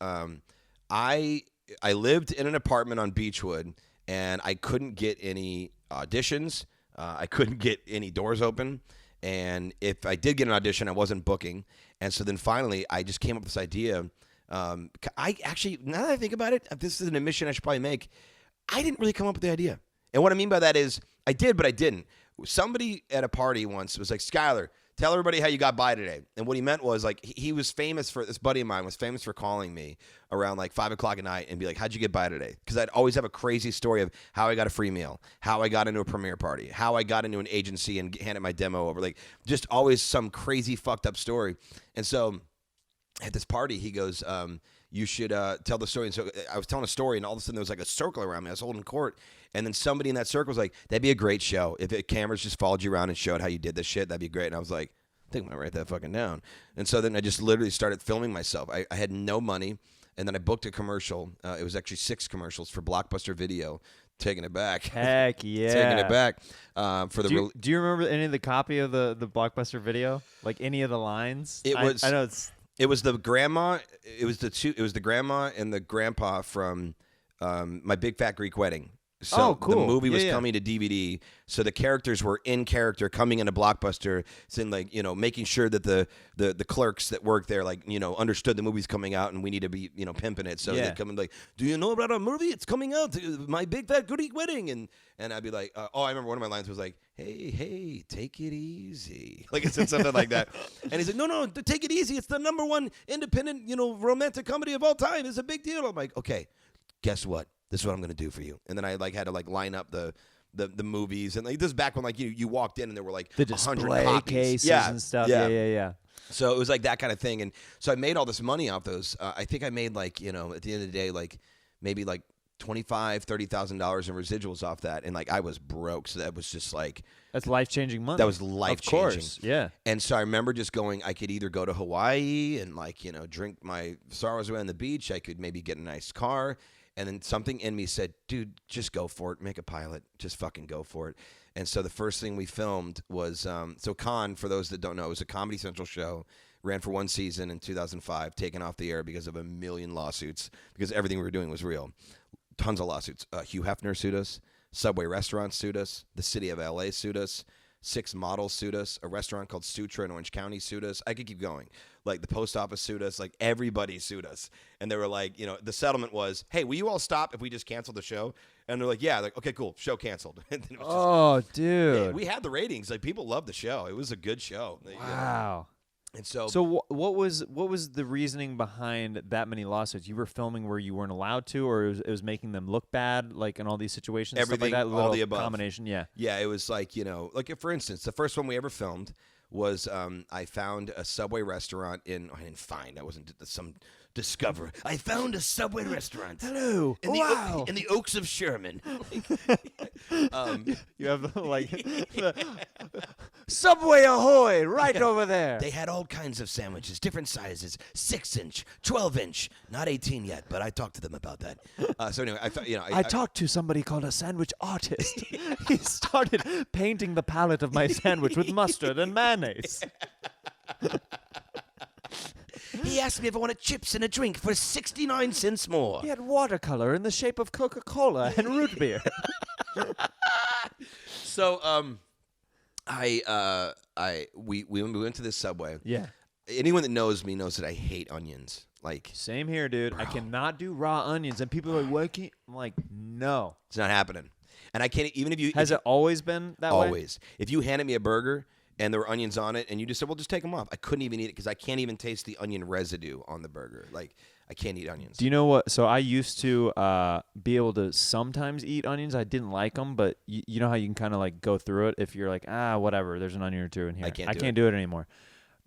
I lived in an apartment on Beechwood and I couldn't get any auditions. I couldn't get any doors open. And if I did get an audition, I wasn't booking. And so then finally, I just came up with this idea. I actually, now that I think about it, this is an admission I should probably make. I didn't really come up with the idea. And what I mean by that is I did, but I didn't. Somebody at a party once was like, Skyler, tell everybody how you got by today. And what he meant was like he was famous for, this buddy of mine was famous for calling me around like 5 o'clock at night and be like, how'd you get by today? Because I'd always have a crazy story of how I got a free meal, how I got into a premiere party, how I got into an agency and handed my demo over. Like just always some crazy fucked up story. And so at this party, he goes, you should tell the story. And so I was telling a story and all of a sudden there was like a circle around me. I was holding court. And then somebody in that circle was like, that'd be a great show. If the cameras just followed you around and showed how you did this shit, that'd be great. And I was like, I think I'm going to write that fucking down. And so then I just literally started filming myself. I had no money. And then I booked a commercial. It was actually 6 commercials for Blockbuster Video. Taking it back. Heck yeah. Taking it back. For the do you remember any of the copy of the Blockbuster Video? Like any of the lines? I know it's... It was the grandma. It was the grandma and the grandpa from My Big Fat Greek Wedding. So cool. The movie was coming to DVD. So the characters were in character coming into Blockbuster, saying like, making sure that the clerks that worked there, like, understood the movie's coming out and we need to be, pimping it. So they come in like, do you know about our movie? It's coming out, My Big Fat Greek Wedding. And I'd be like, I remember one of my lines was like, hey, take it easy. Like it said something like that. And he's like, no, take it easy. It's the #1 independent, romantic comedy of all time. It's a big deal. I'm like, okay, guess what? This is what I'm going to do for you. And then I had to line up the movies. And this is back when you walked in and there were like the 100 display copies. cases and stuff. Yeah. So it was like that kind of thing. And so I made all this money off those. I think I made at the end of the day, maybe $25,000, $30,000 in residuals off that. And I was broke. So that was just that's life-changing money. That was life-changing. Of course, yeah. And so I remember just going, I could either go to Hawaii and drink my sorrows away on the beach. I could maybe get a nice car. And then something in me said, dude, just go for it. Make a pilot. Just fucking go for it. And so the first thing we filmed was, so Con, for those that don't know, it was a Comedy Central show ran for 1 season in 2005, taken off the air because of a million lawsuits, because everything we were doing was real. Tons of lawsuits. Hugh Hefner sued us. Subway restaurants sued us. The city of LA sued us. 6 models sued us. A restaurant called Sutra in Orange County sued us. I could keep going. Like the post office sued us. Like everybody sued us. And they were like, the settlement was, hey, will you all stop if we just cancel the show? And they're like, yeah. Like, okay, cool. Show canceled. And then it was just, dude. we had the ratings. Like people loved the show. It was a good show. Wow. And so what was the reasoning behind that many lawsuits? You were filming where you weren't allowed to, or it was making them look bad, like in all these situations? Everything, stuff like that, all the above. Combination, yeah. Yeah, it was like, like for instance, the first one we ever filmed was I found a Subway restaurant I didn't find. I wasn't some discover. I found a Subway restaurant. Hello. In the Oaks of Sherman. You have the Subway ahoy right over there. They had all kinds of sandwiches, different sizes, 6-inch, 12-inch, not 18 yet, but I talked to them about that. So anyway, I thought, I talked to somebody called a sandwich artist. He started painting the palette of my sandwich with mustard and mayonnaise. He asked me if I wanted chips and a drink for 69 cents more. He had watercolor in the shape of Coca-Cola and root beer. So, we went to this Subway. Yeah. Anyone that knows me knows that I hate onions. Like, same here, dude. I cannot do raw onions, and people are like, "Why can't?" I'm like, no, it's not happening. And I can't even if you. Has it always been that way? Always. If you handed me a burger and there were onions on it, and you just said, "Well, just take them off," I couldn't even eat it because I can't even taste the onion residue on the burger. Like, I can't eat onions. Do you know what? So I used to be able to sometimes eat onions. I didn't like them, but you know how you can kind of like go through it if you're like, whatever, there's an onion or two in here. I can't do it anymore.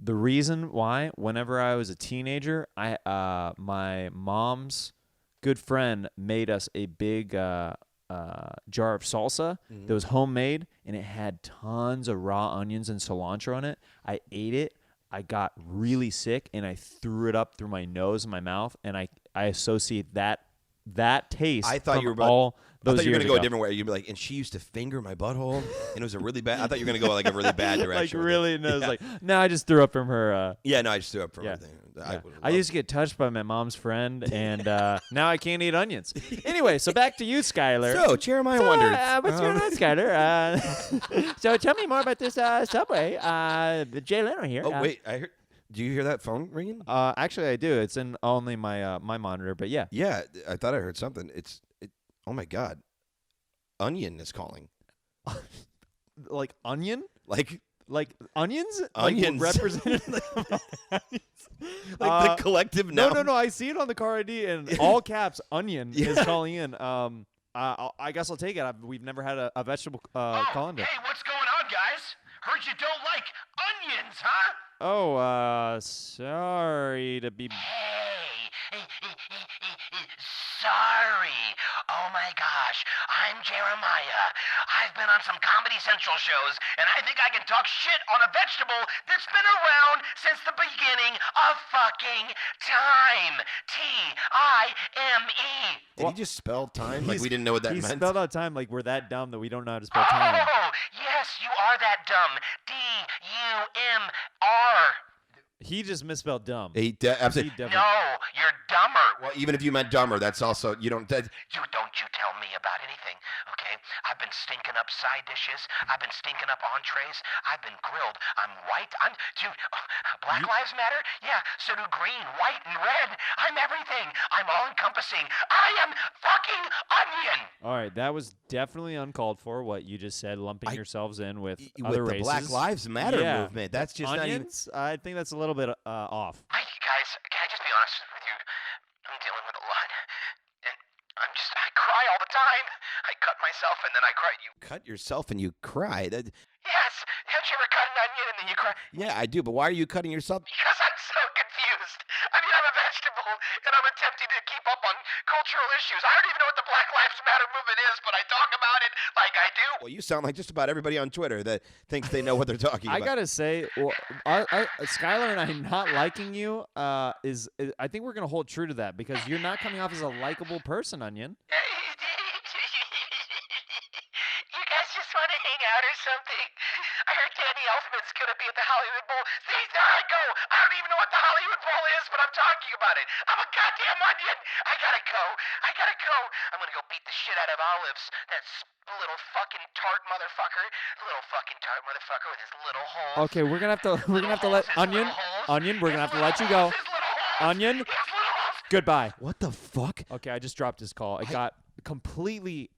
The reason why, whenever I was a teenager, my mom's good friend made us a big jar of salsa that was homemade, and it had tons of raw onions and cilantro on it. I ate it. I got really sick, and I threw it up through my nose and my mouth, and I associate that taste. I thought you were all those I thought you were years gonna go ago. a different way. You'd be like, and she used to finger my butthole, and it was a really bad. I thought you were gonna go like a really bad direction. Like really, no, it's like no, I just threw up from her. Yeah, no, I just threw up from Yeah. everything. Yeah. I used to get touched by my mom's friend, and now I can't eat onions. Anyway, so back to you, Skyler. So Jeremiah wonders. What's going on, Skyler? So tell me more about this Subway. Jay Leno here. Oh wait, I heard. Do you hear that phone ringing? Actually, I do. It's in only my my monitor, but yeah. Yeah, I thought I heard something. Oh my God, Onion is calling. Like onion? Like onions? Onions. Like representative of onions? the collective noun. No. I see it on the car ID in all caps. Onion is calling in. I guess I'll take it. We've never had a vegetable call in. Hey, what's going on, guys? Heard you don't like onions, huh? Oh, sorry to be. Hey, sorry. Oh my gosh, I'm Jeremiah. I've been on some Comedy Central shows, and I think I can talk shit on a vegetable that's been around since the beginning of fucking time. T-I-M-E. Did he just spell time? Like we didn't know what that He meant. spelled out time like we're that dumb that we don't know how to spell time. Oh, yes, you are that dumb. D-U-M-R. He just misspelled dumb. He absolutely. No, you're dumber. Well, even if you meant dumber, that's also you don't. Don't you tell me about anything, okay? I've been stinking up side dishes. I've been stinking up entrees. I've been grilled. I'm white. Dude, Black Lives Matter? Yeah, so do green, white, and red. I'm everything. I'm all-encompassing. I am fucking onion. All right, that was definitely uncalled for, what you just said, lumping yourselves in with other the races. Black Lives Matter movement. That's just onions. I think that's a little bit off. Guys, can I just be honest with you? I'm dealing with a lot. And I cry all the time. I cut myself and then I cry. You cut yourself and you cry. Yes. Have you ever cut an onion and then you cry? Yeah, I do. But why are you cutting yourself? Because I'm so confused. I mean, I'm a vegetable and I'm attempting to keep up on cultural issues. I don't even know what the Black Lives Matter movement is, but I talk about it like I do. Well, you sound like just about everybody on Twitter that thinks they know what they're talking about. I gotta say, Skyler and I not liking you is I think we're gonna hold true to that because you're not coming off as a likable person, Onion. You guys just want to hang out or something? I heard Danny Elfman It's going to be at the Hollywood Bowl. See, there I go. I don't even know what the Hollywood Bowl is, but I'm talking about it. I'm a goddamn onion. I gotta go. I'm going to go beat the shit out of Olives. That little fucking tart motherfucker. Little fucking tart motherfucker with his little holes. Okay, we're gonna have to let Onion. We're gonna have to let you go. Onion. Goodbye. What the fuck? Okay, I just dropped his call. It got completely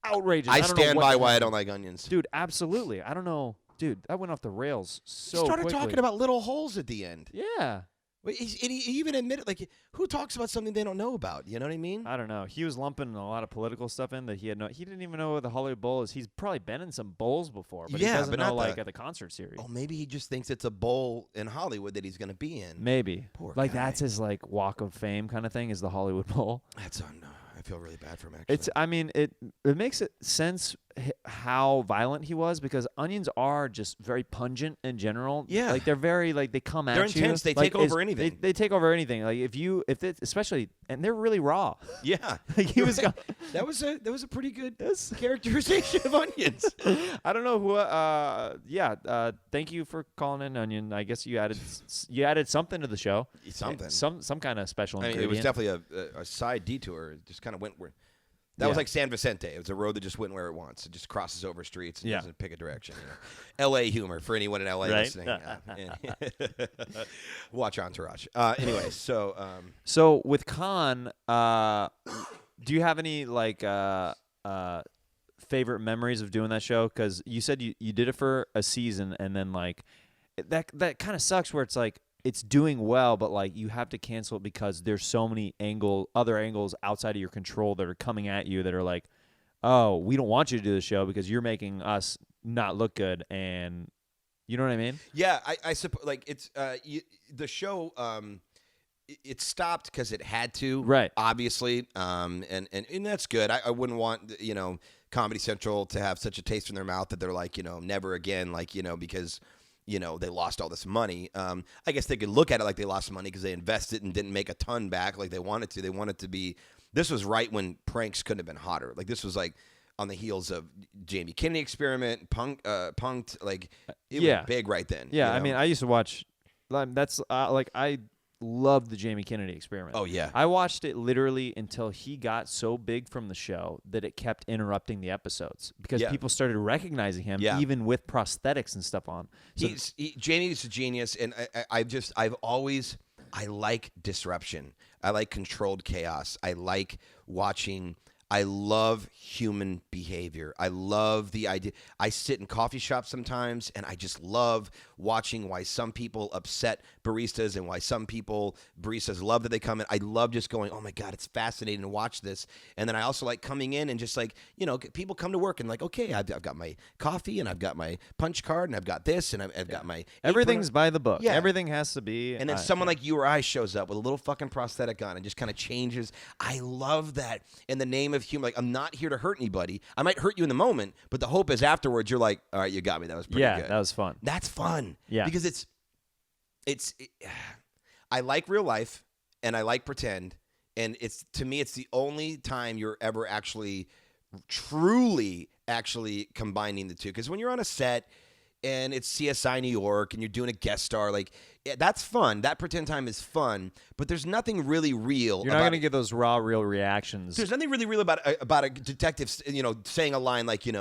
outrageous. I don't know stand what by the why I hell- don't like onions. Dude, absolutely. I don't know. Dude, that went off the rails so Started quickly. talking about little holes at the end. Yeah. And he even admitted, like, who talks about something they don't know about? You know what I mean? I don't know. He was lumping a lot of political stuff in that he didn't even know what the Hollywood Bowl is. He's probably been in some bowls before, but he Yeah, doesn't but know not like the- at the concert series. Oh, maybe he just thinks it's a bowl in Hollywood that he's going to be in. Maybe. Poor like guy. that's his like walk of fame kind of thing is the Hollywood Bowl. That's I feel really bad for him, actually. It's I mean it makes it sense how violent he was because onions are just very pungent in general. Yeah. Like they're very like they come They're at you. intense. They Like, take over anything. They take over anything. Like if it especially and they're really raw. Yeah. Like he was go- that was a pretty good characterization of onions. I don't know who thank you for calling in Onion. I guess you added something to the show. Something. Some kind of special I mean, ingredient. it was definitely a side detour. It just kind of went where. That was like San Vicente. It was a road that just went where it wants. It just crosses over streets and doesn't pick a direction. You know? L.A. humor for anyone in L.A. Right. listening. Watch Entourage. Anyway, so. So with Khan, do you have any like favorite memories of doing that show? Because you said you did it for a season, and then like that kind of sucks. Where it's like it's doing well, but like you have to cancel it because there's so many other angles outside of your control that are coming at you that are like, oh, we don't want you to do the show because you're making us not look good, and you know what I mean? Yeah, I suppose like it's the show. It stopped because it had to, Right. Obviously, and that's good. I wouldn't want Comedy Central to have such a taste in their mouth that they're like never again, like because they lost all this money. I guess they could look at it like they lost money because they invested and didn't make a ton back like they wanted to. They wanted to be. This was right when pranks couldn't have been hotter. Like this was like on the heels of Jamie Kennedy Experiment, Punked. Like it was big right then. Yeah, I mean, I used to watch. That's I loved the Jamie Kennedy Experiment. Oh yeah. I watched it literally until he got so big from the show that it kept interrupting the episodes because people started recognizing him even with prosthetics and stuff on. So Jamie's a genius, and I like disruption. I like controlled chaos. I like watching. I love human behavior. I love the idea. I sit in coffee shops sometimes, and I just love watching why some people upset baristas and why some baristas love that they come in. I love just going, oh, my God, it's fascinating to watch this. And then I also like coming in and just like, people come to work and like, okay, I've got my coffee and I've got my punch card and I've got this and I've got my everything's by the book. Yeah. Everything has to be. And then someone like you or I shows up with a little fucking prosthetic on and just kind of changes. I love that in the name of humor. Like, I'm not here to hurt anybody. I might hurt you in the moment, but the hope is afterwards you're like, all right, you got me. That was pretty good. That was fun. That's fun. Yeah. Because I like real life and I like pretend. And to me, it's the only time you're ever actually truly combining the two. Because when you're on a set and it's CSI New York and you're doing a guest star, like that's fun. That pretend time is fun, but there's nothing really real. You're not going to get those raw, real reactions. There's nothing really real about a detective, saying a line like, you're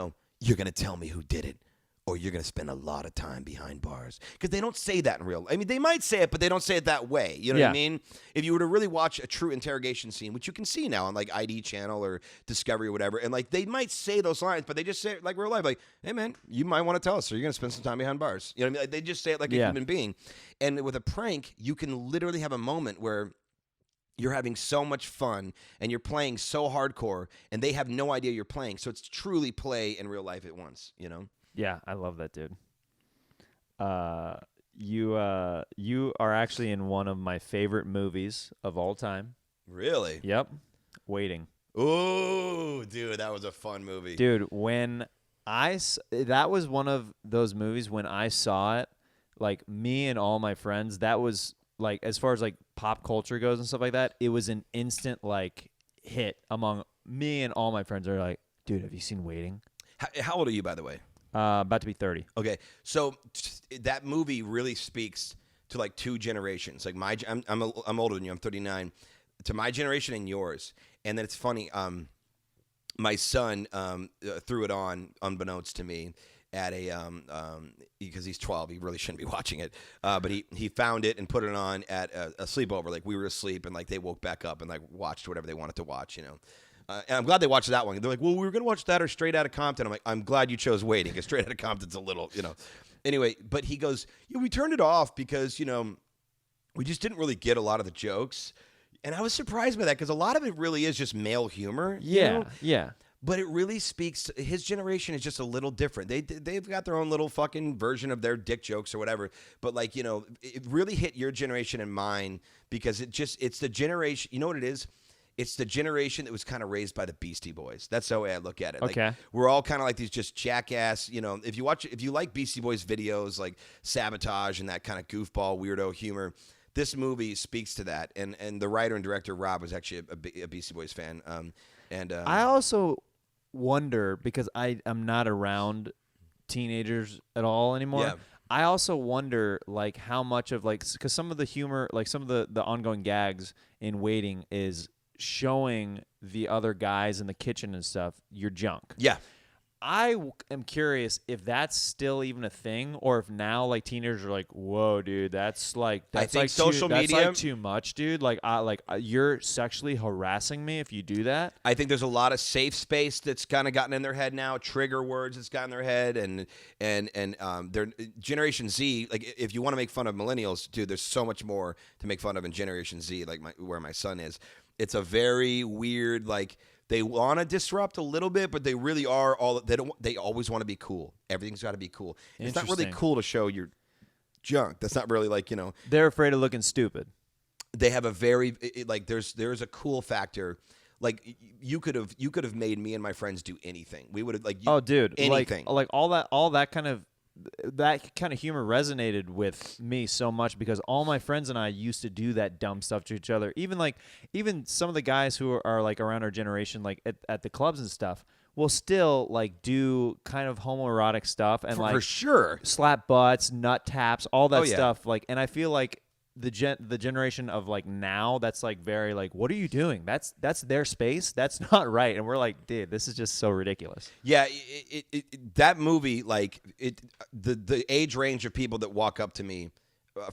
going to tell me who did it, or you're going to spend a lot of time behind bars. Because they don't say that in real. I mean, they might say it, but they don't say it that way. You know what I mean? If you were to really watch a true interrogation scene, which you can see now on like ID Channel or Discovery or whatever, and like they might say those lines, but they just say it like real life, like, "Hey man, you might want to tell us, so you're going to spend some time behind bars." You know what I mean? Like, they just say it like a human being. And with a prank, you can literally have a moment where you're having so much fun and you're playing so hardcore, and they have no idea you're playing. So it's truly play and real life at once. Yeah, I love that, dude. You are actually in one of my favorite movies of all time. Really? Yep. Waiting. Ooh, dude, that was a fun movie. Dude, that was one of those movies when I saw it, like me and all my friends, that was like, as far as like pop culture goes and stuff like that, it was an instant like hit among me and all my friends. Are like, dude, have you seen Waiting? How old are you, by the way? About to be 30. Okay, so that movie really speaks to like two generations. Like I'm older than you. I'm 39. To my generation and yours. And then it's funny. My son threw it on unbeknownst to me at a because he's 12. He really shouldn't be watching it. But he found it and put it on at a sleepover. Like we were asleep and like they woke back up and like watched whatever they wanted to watch. You know. And I'm glad they watched that one. They're like, well, we were going to watch that or Straight Outta Compton. I'm like, I'm glad you chose Waiting because Straight Outta Compton's a little, you know. Anyway, but he goes, we turned it off because, you know, we just didn't really get a lot of the jokes. And I was surprised by that because a lot of it really is just male humor. Yeah, you know? yeah. But it really speaks to his generation is just a little different. They've got their own little fucking version of their dick jokes or whatever. But like, you know, it really hit your generation and mine because it's the generation. You know what it is? It's the generation that was kind of raised by the Beastie Boys. That's the way I look at it. Okay. Like, we're all kind of like these just jackass, you know, if you like Beastie Boys videos like Sabotage and that kind of goofball, weirdo humor, this movie speaks to that. And the writer and director, Rob, was actually a Beastie Boys fan. I also wonder, because I'm not around teenagers at all anymore. Yeah. I also wonder, like, how much of, like, because some of the humor, like some of the ongoing gags in Waiting is showing the other guys in the kitchen and stuff your junk. Yeah. I am curious if that's still even a thing, or if now like teenagers are like, "Whoa, dude, that's like I think like social that's media like too much, dude. Like, you're sexually harassing me if you do that." I think there's a lot of safe space that's kind of gotten in their head now, trigger words that's gotten in their head, and their Generation Z. Like, if you want to make fun of millennials, dude, there's so much more to make fun of in Generation Z. Like where my son is, it's a very weird like. They want to disrupt a little bit, but they really are they always want to be cool. Everything's got to be cool. It's not really cool to show your junk. That's not really like, you know. They're afraid of looking stupid. They have a very like there's a cool factor. Like you could have made me and my friends do anything. We would have like anything. Like all that kind of humor resonated with me so much because all my friends and I used to do that dumb stuff to each other. Even some of the guys who are like around our generation, like at the clubs and stuff, will still like do kind of homoerotic stuff and for sure slap butts, nut taps, all that yeah. stuff. Like, and I feel like the generation of like now that's like very like, what are you doing? That's their space. That's not right. And we're like, dude, this is just so ridiculous. Yeah, that movie, like the age range of people that walk up to me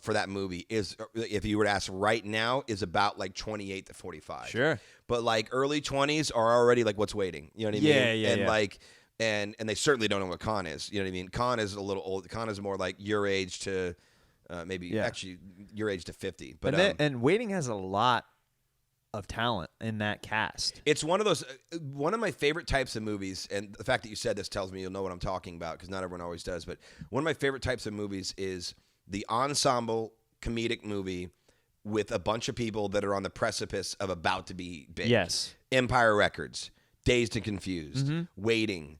for that movie is, if you were to ask right now, is about like 28 to 45. Sure. But like early 20s are already like, what's waiting? You know what I mean? Yeah. And like, and they certainly don't know what con is. You know what I mean? Con is a little old. Con is more like your age to actually your age to 50. But and Waiting has a lot of talent in that cast. It's one of those one of my favorite types of movies, and the fact that you said this tells me you'll know what I'm talking about because not everyone always does. But one of my favorite types of movies is the ensemble comedic movie with a bunch of people that are on the precipice of about to be big. Yes. Empire Records, Dazed and Confused, Waiting.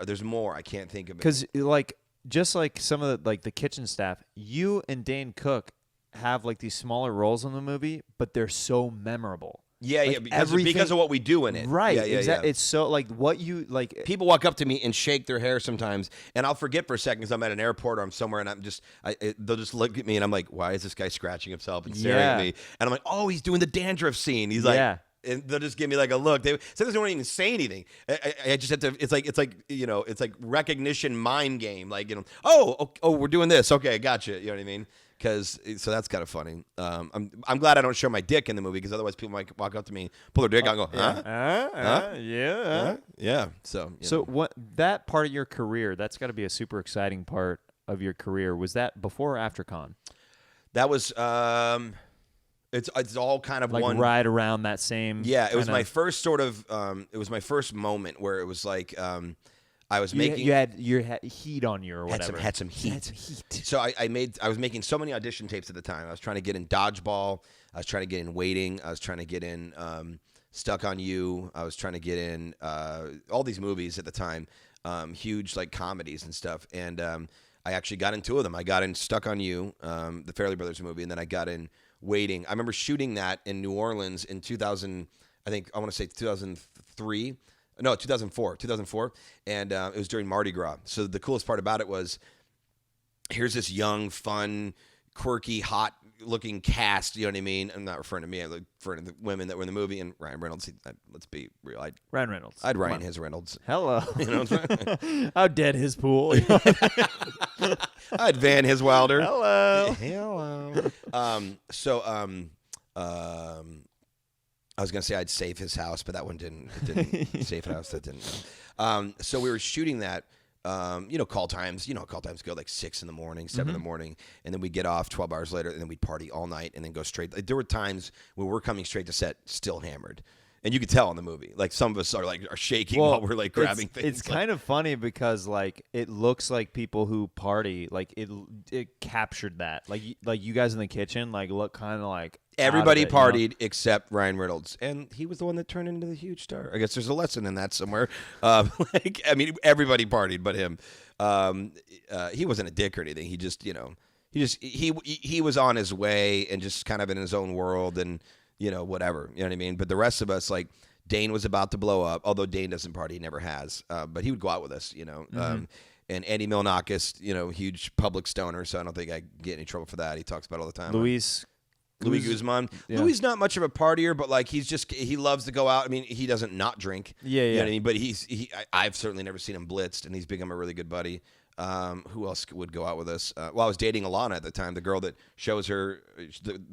There's more. I can't think of it. Because like just like some of the kitchen staff, you and Dane Cook have like these smaller roles in the movie, but they're so memorable. Yeah, like because of what we do in it. Right. Yeah, exactly. It's so like what you like. People walk up to me and shake their hair sometimes, and I'll forget for a second because I'm at an airport or I'm somewhere, and they'll just look at me, and I'm like, why is this guy scratching himself and staring at me? And I'm like, oh, he's doing the dandruff scene. He's like, and they'll just give me like a look. Sometimes they won't even say anything. I just have to. It's like you know, it's like recognition mind game. Like, you know, oh, we're doing this. Okay, gotcha. You know what I mean? So that's kind of funny. I'm glad I don't show my dick in the movie because otherwise people might walk up to me, pull their dick out, and go, huh? Yeah. So what that part of your career? That's got to be a super exciting part of your career. Was that before or after con? That was. It's all kind of like one right around that same. Yeah, it was my first sort of. It was my first moment where it was like. I was making. You had your heat on you or whatever. Had some heat. So I was making so many audition tapes at the time. I was trying to get in Dodgeball. I was trying to get in Waiting. I was trying to get in Stuck on You. I was trying to get in all these movies at the time, huge like comedies and stuff. And I actually got in two of them. I got in Stuck on You, the Farrelly Brothers movie, and then I got in Waiting. I remember shooting that in New Orleans in 2000. I want to say 2003. No, 2004, and it was during Mardi Gras. So the coolest part about it was, here's this young, fun, quirky, hot-looking cast. You know what I mean? I'm not referring to me. I'm referring to the women that were in the movie. And Ryan Reynolds. Let's be real. Ryan Reynolds. I'd Ryan his Reynolds. Hello. You know what I'm saying? How dead his pool. I'd Van his Wilder. Hello. Hello. I was gonna say I'd save his house, but that one didn't. It didn't save house. That didn't. So we were shooting that. Call times. You know, call times go like 6 in the morning, 7 in the morning, and then we get off 12 hours later, and then we'd party all night, and then go straight. Like, there were times when we're coming straight to set, still hammered, and you could tell in the movie. Like, some of us are shaking while we're like grabbing things. It's kind of funny because like it looks like people who party, like it captured that. Like you guys in the kitchen, like look kind of like. Everybody partied you know? except Ryan Reynolds, and he was the one that turned into the huge star. I guess there's a lesson in that somewhere. Everybody partied but him. He wasn't a dick or anything. He just, he was on his way and just kind of in his own world and, whatever. You know what I mean? But the rest of us, like, Dane was about to blow up, although Dane doesn't party. He never has. But he would go out with us, and Andy Milonakis, huge public stoner, so I don't think I get any trouble for that. He talks about it all the time. Luis Guzman. Yeah. Luis not much of a partier, but like he loves to go out. I mean, he doesn't not drink. Yeah. You know what I mean? But I've certainly never seen him blitzed, and he's become a really good buddy. Who else would go out with us? I was dating Alana at the time, the girl that shows her.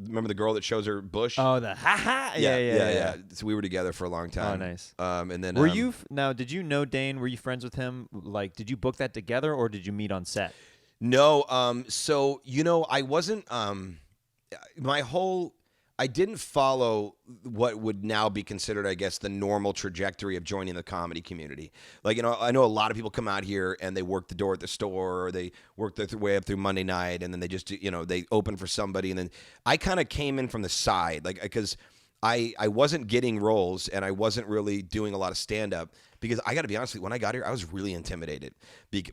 Remember the girl that shows her bush? Oh, the ha. Yeah. So we were together for a long time. Oh, nice. And then were you now? Did you know Dane? Were you friends with him? Like, did you book that together, or did you meet on set? No. So I wasn't. I didn't follow what would now be considered, I guess, the normal trajectory of joining the comedy community. Like, I know a lot of people come out here and they work the door at the store, or they work their way up through Monday night, and then they just, they open for somebody. And then I kind of came in from the side, like, because I wasn't getting roles and I wasn't really doing a lot of stand-up, because I got to be honest with you, when I got here, I was really intimidated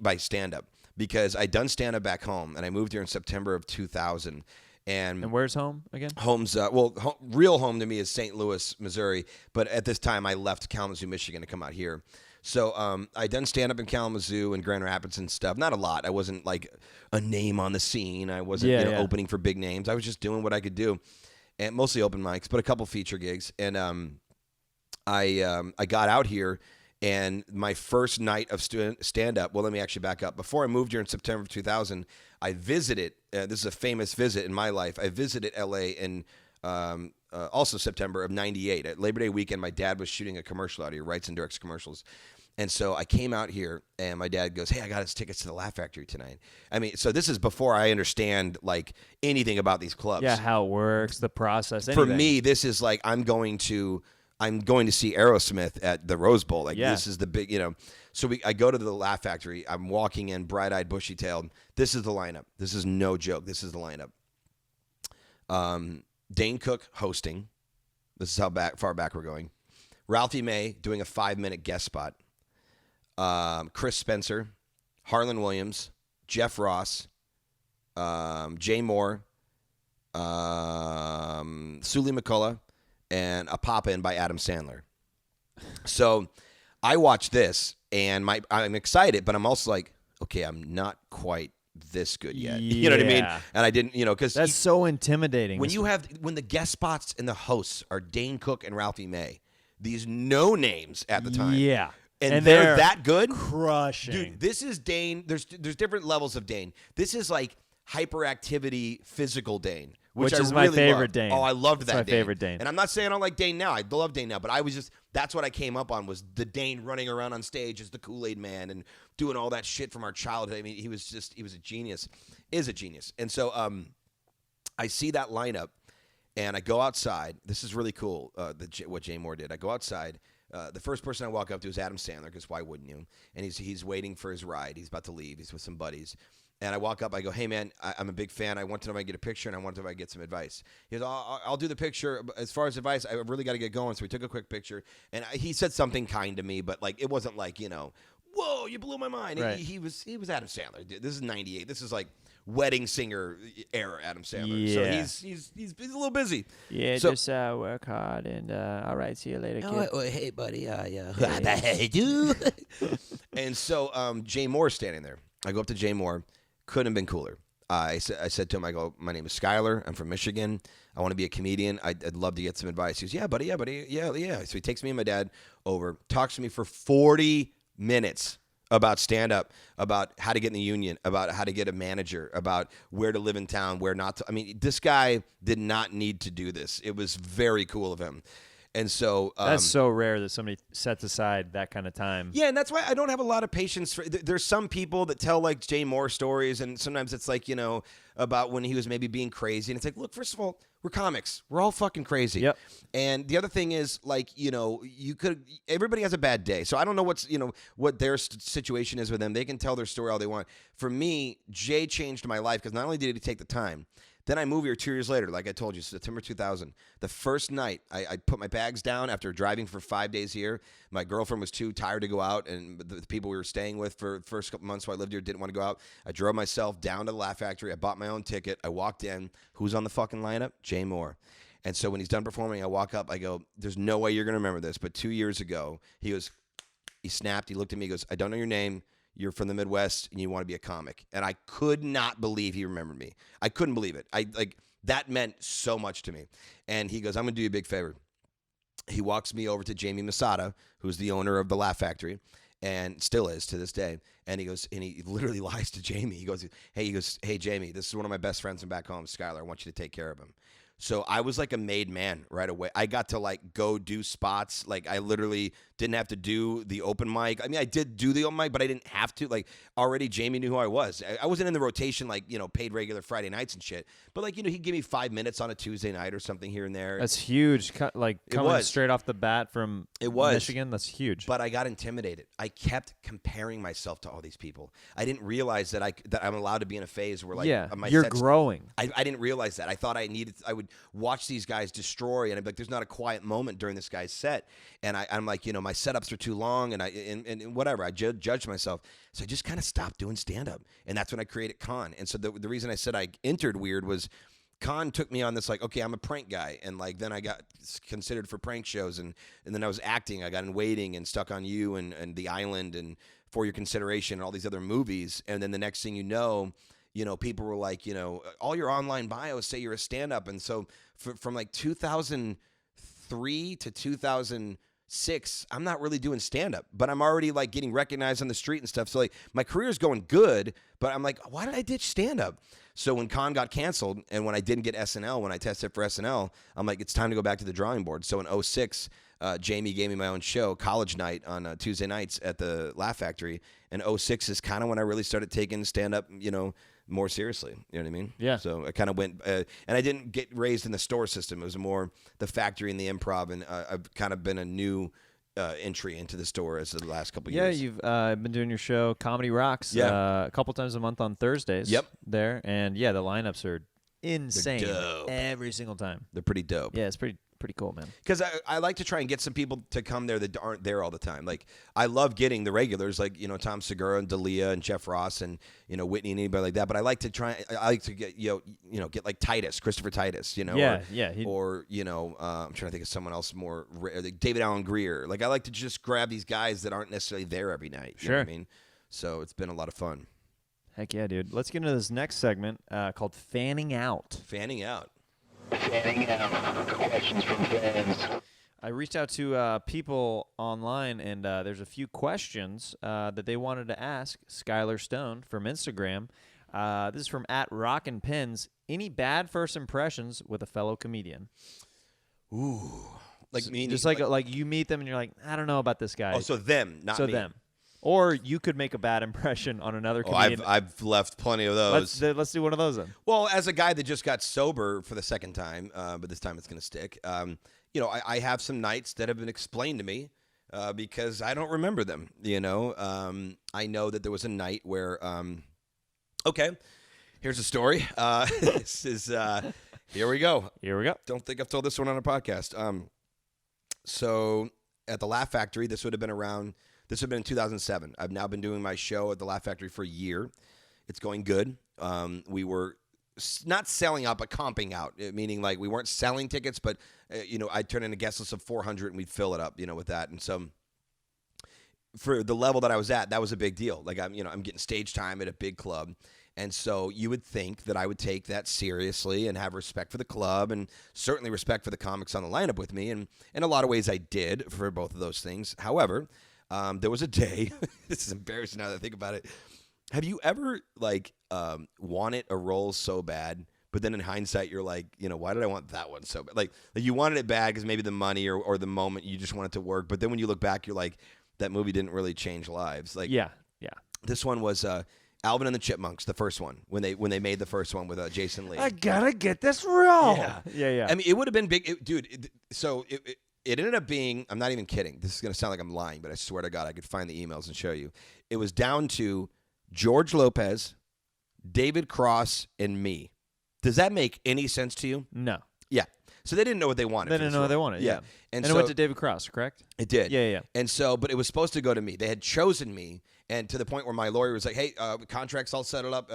by stand-up, because I'd done stand-up back home, and I moved here in September of 2000. And where's home again? Home's real home to me is St. Louis, Missouri. But at this time, I left Kalamazoo, Michigan, to come out here. So I done stand up in Kalamazoo and Grand Rapids and stuff. Not a lot. I wasn't like a name on the scene. I wasn't opening for big names. I was just doing what I could do, and mostly open mics, but a couple feature gigs. And I got out here. And my first night of stand-up, well, let me actually back up. Before I moved here in September of 2000, I visited, this is a famous visit in my life, I visited L.A. in also September of 98. At Labor Day weekend, my dad was shooting a commercial out here, Wrights and Directs commercials. And so I came out here, and my dad goes, "Hey, I got us tickets to the Laugh Factory tonight." I mean, so this is before I understand, like, anything about these clubs. Yeah, how it works, the process, anything. For me, this is like, I'm going to see Aerosmith at the Rose Bowl. Like, this is the big, So I go to the Laugh Factory. I'm walking in, bright-eyed, bushy-tailed. This is the lineup. This is no joke. This is the lineup. Dane Cook hosting. This is how far back we're going. Ralphie May doing a 5-minute guest spot. Chris Spencer, Harlan Williams, Jeff Ross, Jay Moore, Sully McCullough, and a pop-in by Adam Sandler. So I watch this, and I'm excited, but I'm also like, okay, I'm not quite this good yet. You know what I mean? And I didn't, because that's so intimidating. When the guest spots and the hosts are Dane Cook and Ralphie May, these no names at the time. Yeah. And they're that good? Crushing. Dude, this is Dane. There's different levels of Dane. This is like hyperactivity physical Dane. Which is I my really favorite loved. Dane. Oh, I loved that That's my Dane. favorite Dane. And I'm not saying I don't like Dane now. I love Dane now. But that's what I came up on, was the Dane running around on stage as the Kool-Aid Man and doing all that shit from our childhood. I mean, he was a genius. Is a genius. And so I see that lineup, and I go outside. This is really cool, what Jay Moore did. I go outside. The first person I walk up to is Adam Sandler, because why wouldn't you? And he's waiting for his ride. He's about to leave. He's with some buddies. And I walk up, I go, "Hey, man, I'm a big fan. I want to know if I can get a picture, and I want to know if I can get some advice." He goes, I'll do the picture. As far as advice, I really got to get going. So we took a quick picture. And he said something kind to me, but like it wasn't like, whoa, you blew my mind. Right. He was Adam Sandler. This is 98. This is like wedding singer era Adam Sandler. So Yeah. he's a little busy. Yeah, So- just work hard and all right, see you later, kid. Hey, buddy. Yeah. Hey. And so Jay Moore's standing there. I go up to Jay Moore. Couldn't have been cooler. I said to him, I go, my name is Skyler. I'm from Michigan. I want to be a comedian. I'd love to get some advice. He goes, yeah, buddy. Yeah. So he takes me and my dad over, talks to me for 40 minutes about stand-up, about how to get in the union, about how to get a manager, about where to live in town, where not to. I mean, this guy did not need to do this. It was very cool of him. And so That's so rare that somebody sets aside that kind of time. yeah, and that's why I don't have a lot of patience for. There's some people that tell like Jay Moore stories, and sometimes it's like about when he was maybe being crazy, and it's like, look, first of all, we're comics, we're all fucking crazy. Yep. And the other thing is like everybody has a bad day, so I don't know what their situation is with them. They can tell their story all they want. For me, Jay changed my life because not only did he take the time. Then I moved here 2 years later, like I told you, September 2000. The first night, I put my bags down after driving for 5 days here. My girlfriend was too tired to go out, and the people we were staying with for the first couple months while I lived here didn't want to go out. I drove myself down to the Laugh Factory. I bought my own ticket. I walked in. Who's on the fucking lineup? Jay Moore. And so when he's done performing, I walk up. I go, there's no way you're going to remember this, but 2 years ago, he snapped. He looked at me. He goes, I don't know your name. You're from the Midwest and you want to be a comic. And I could not believe he remembered me. I couldn't believe it. That meant so much to me. And he goes, I'm going to do you a big favor. He walks me over to Jamie Masada, who's the owner of the Laugh Factory and still is to this day. And he goes, and he literally lies to Jamie. He goes, hey, Jamie, this is one of my best friends from back home, Skyler. I want you to take care of him. So I was like a made man right away. I got to like go do spots. Like I literally didn't have to do the open mic. I mean, I did do the open mic, but I didn't have to. Like already Jamie knew who I was. I wasn't in the rotation like, paid regular Friday nights and shit. But like, he'd give me 5 minutes on a Tuesday night or something here and there. That's huge. Like coming straight off the bat from Michigan, that's huge. But I got intimidated. I kept comparing myself to all these people. I didn't realize that I'm allowed to be in a phase where like you're growing. I didn't realize that. I thought I would watch these guys destroy, and I'd be like, there's not a quiet moment during this guy's set. And I'm like, my setups are too long, and whatever. I judged myself. So I just kind of stopped doing stand-up. And that's when I created Con. And so the reason I said I entered weird was Con took me on this like, okay, I'm a prank guy. And like then I got considered for prank shows. And then I was acting. I got in Waiting and Stuck on You and The Island and For Your Consideration and all these other movies. And then the next thing you know, people were like, all your online bios say you're a stand-up. And so from like 2003 to 2006, I'm not really doing stand-up, but I'm already like getting recognized on the street and stuff. So like my career is going good, but I'm like, why did I ditch stand-up? So when Con got canceled and when I didn't get SNL, when I tested for SNL, I'm like, it's time to go back to the drawing board. So in 2006, Jamie gave me my own show, College Night, on Tuesday nights at the Laugh Factory. And 2006 is kind of when I really started taking stand-up, more seriously. You know what I mean? Yeah. So I kind of went, and I didn't get raised in the store system. It was more the factory and the improv, and I've kind of been a new entry into the store as the last couple years. Yeah, you've been doing your show, Comedy Rocks, a couple times a month on Thursdays. Yep. There, and yeah, the lineups are insane. They're dope. Every single time. They're pretty dope. Yeah, it's pretty cool, man. Because I like to try and get some people to come there that aren't there all the time. Like, I love getting the regulars, like, Tom Segura and D'Elia and Jeff Ross and, Whitney and anybody like that. But I like to get, get like Titus, Christopher Titus, I'm trying to think of someone else more, like David Allen Greer. Like, I like to just grab these guys that aren't necessarily there every night. You know what I mean? So it's been a lot of fun. Heck yeah, dude. Let's get into this next segment called Fanning Out. Fanning Out. Fanning out. Questions from fans. I reached out to people online, and there's a few questions that they wanted to ask Skyler Stone from Instagram. This is from @RockinPins. Any bad first impressions with a fellow comedian? Ooh. Like me? Just like you meet them, and you're like, I don't know about this guy. Oh, so them, not me. So them. Or you could make a bad impression on another comedian. I've left plenty of those. Let's do one of those then. Well, as a guy that just got sober for the second time, but this time it's going to stick, I have some nights that have been explained to me because I don't remember them, I know that there was a night where, okay, here's a story. This is, here we go. Here we go. Don't think I've told this one on a podcast. So at the Laugh Factory, this would have been in 2007. I've now been doing my show at the Laugh Factory for a year. It's going good. we were not selling out, but comping out, meaning like we weren't selling tickets, but I'd turn in a guest list of 400 and we'd fill it up, with that. And so for the level that I was at, that was a big deal. Like I'm getting stage time at a big club. And so you would think that I would take that seriously and have respect for the club and certainly respect for the comics on the lineup with me. And in a lot of ways I did for both of those things. However, there was a day, this is embarrassing now that I think about it. Have you ever wanted a role so bad, but then in hindsight you're like, why did I want that one so bad? Like you wanted it bad because maybe the money or the moment you just want it to work. But then when you look back, you're like, that movie didn't really change lives. Like yeah. This one was Alvin and the Chipmunks, the first one, when they made the first one with Jason Lee. I gotta get this role. Yeah. I mean, it would have been big, dude. So it ended up being. I'm not even kidding. This is gonna sound like I'm lying, but I swear to God, I could find the emails and show you. It was down to George Lopez, David Cross, and me. Does that make any sense to you? No. Yeah. So they didn't know what they wanted. They didn't know what they wanted. Yeah. And it so went to David Cross, correct? It did. Yeah. And so, but it was supposed to go to me. They had chosen me, and to the point where my lawyer was like, "Hey, contracts all settled up.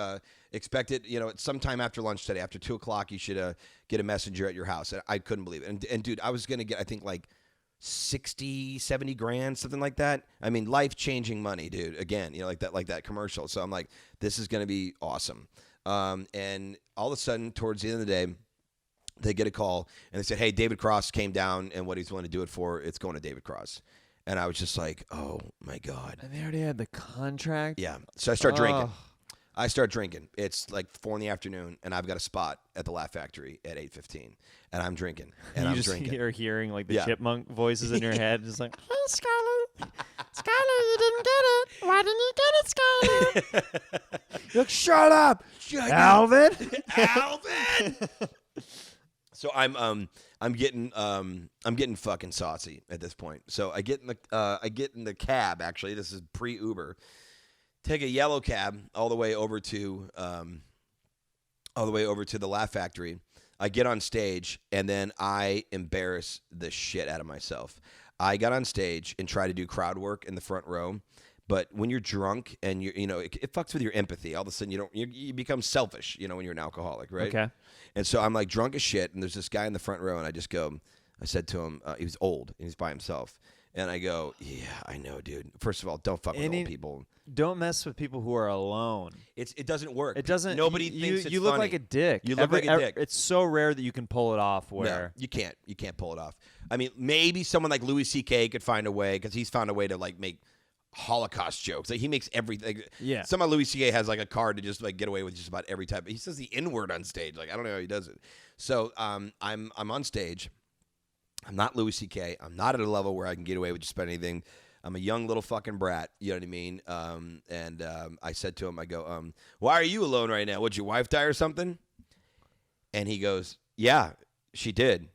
Expect it. At sometime after lunch today, after 2:00, you should get a messenger at your house." And I couldn't believe it. And dude, I was gonna get, I think, like 60, 70 grand, something like that. I mean, life-changing money, dude. Again, like that commercial. So I'm like, this is gonna be awesome. And all of a sudden, towards the end of the day, they get a call and they said, "Hey, David Cross came down, and what he's willing to do it for, it's going to David Cross." And I was just like, "Oh my God!" And they already had the contract. Yeah. So I start drinking. It's like 4 p.m, and I've got a spot at the Laugh Factory at 8:15, and I'm drinking. And you I'm just drinking. You're hearing like the Yeah. chipmunk voices in your head, just like, Hey, Skyler. Skyler, you didn't get it. Why didn't you get it, Skyler? "Look, shut up, Alvin." Alvin. So I'm getting fucking saucy at this point. So I get in the cab. Actually, this is pre-Uber. Take a yellow cab all the way over to the Laugh Factory. I get on stage, and then I embarrass the shit out of myself. I got on stage and tried to do crowd work in the front row. But when you're drunk and it fucks with your empathy. All of a sudden you become selfish, when you're an alcoholic, right? Okay. And so I'm like drunk as shit, and there's this guy in the front row, and I said to him, he was old and he's by himself, and I go, "Yeah, I know, dude. First of all, don't fuck with old people. Don't mess with people who are alone. It doesn't work. It doesn't. Nobody thinks it's you look funny. like a dick. You look like a dick. It's so rare that you can pull it off. Where No, you can't. You can't pull it off. I mean, maybe someone like Louis C.K. could find a way, because he's found a way to like make Holocaust jokes. Like, he makes everything. Yeah. Somehow Louis C.K. has like a card to just like get away with just about every type. He says the N-word on stage. Like, I don't know how he does it. So I'm on stage. I'm not Louis C.K. I'm not at a level where I can get away with just about anything. I'm a young little fucking brat. You know what I mean? And I said to him, I go, "Why are you alone right now? Would your wife die or something?" And he goes, "Yeah, she did."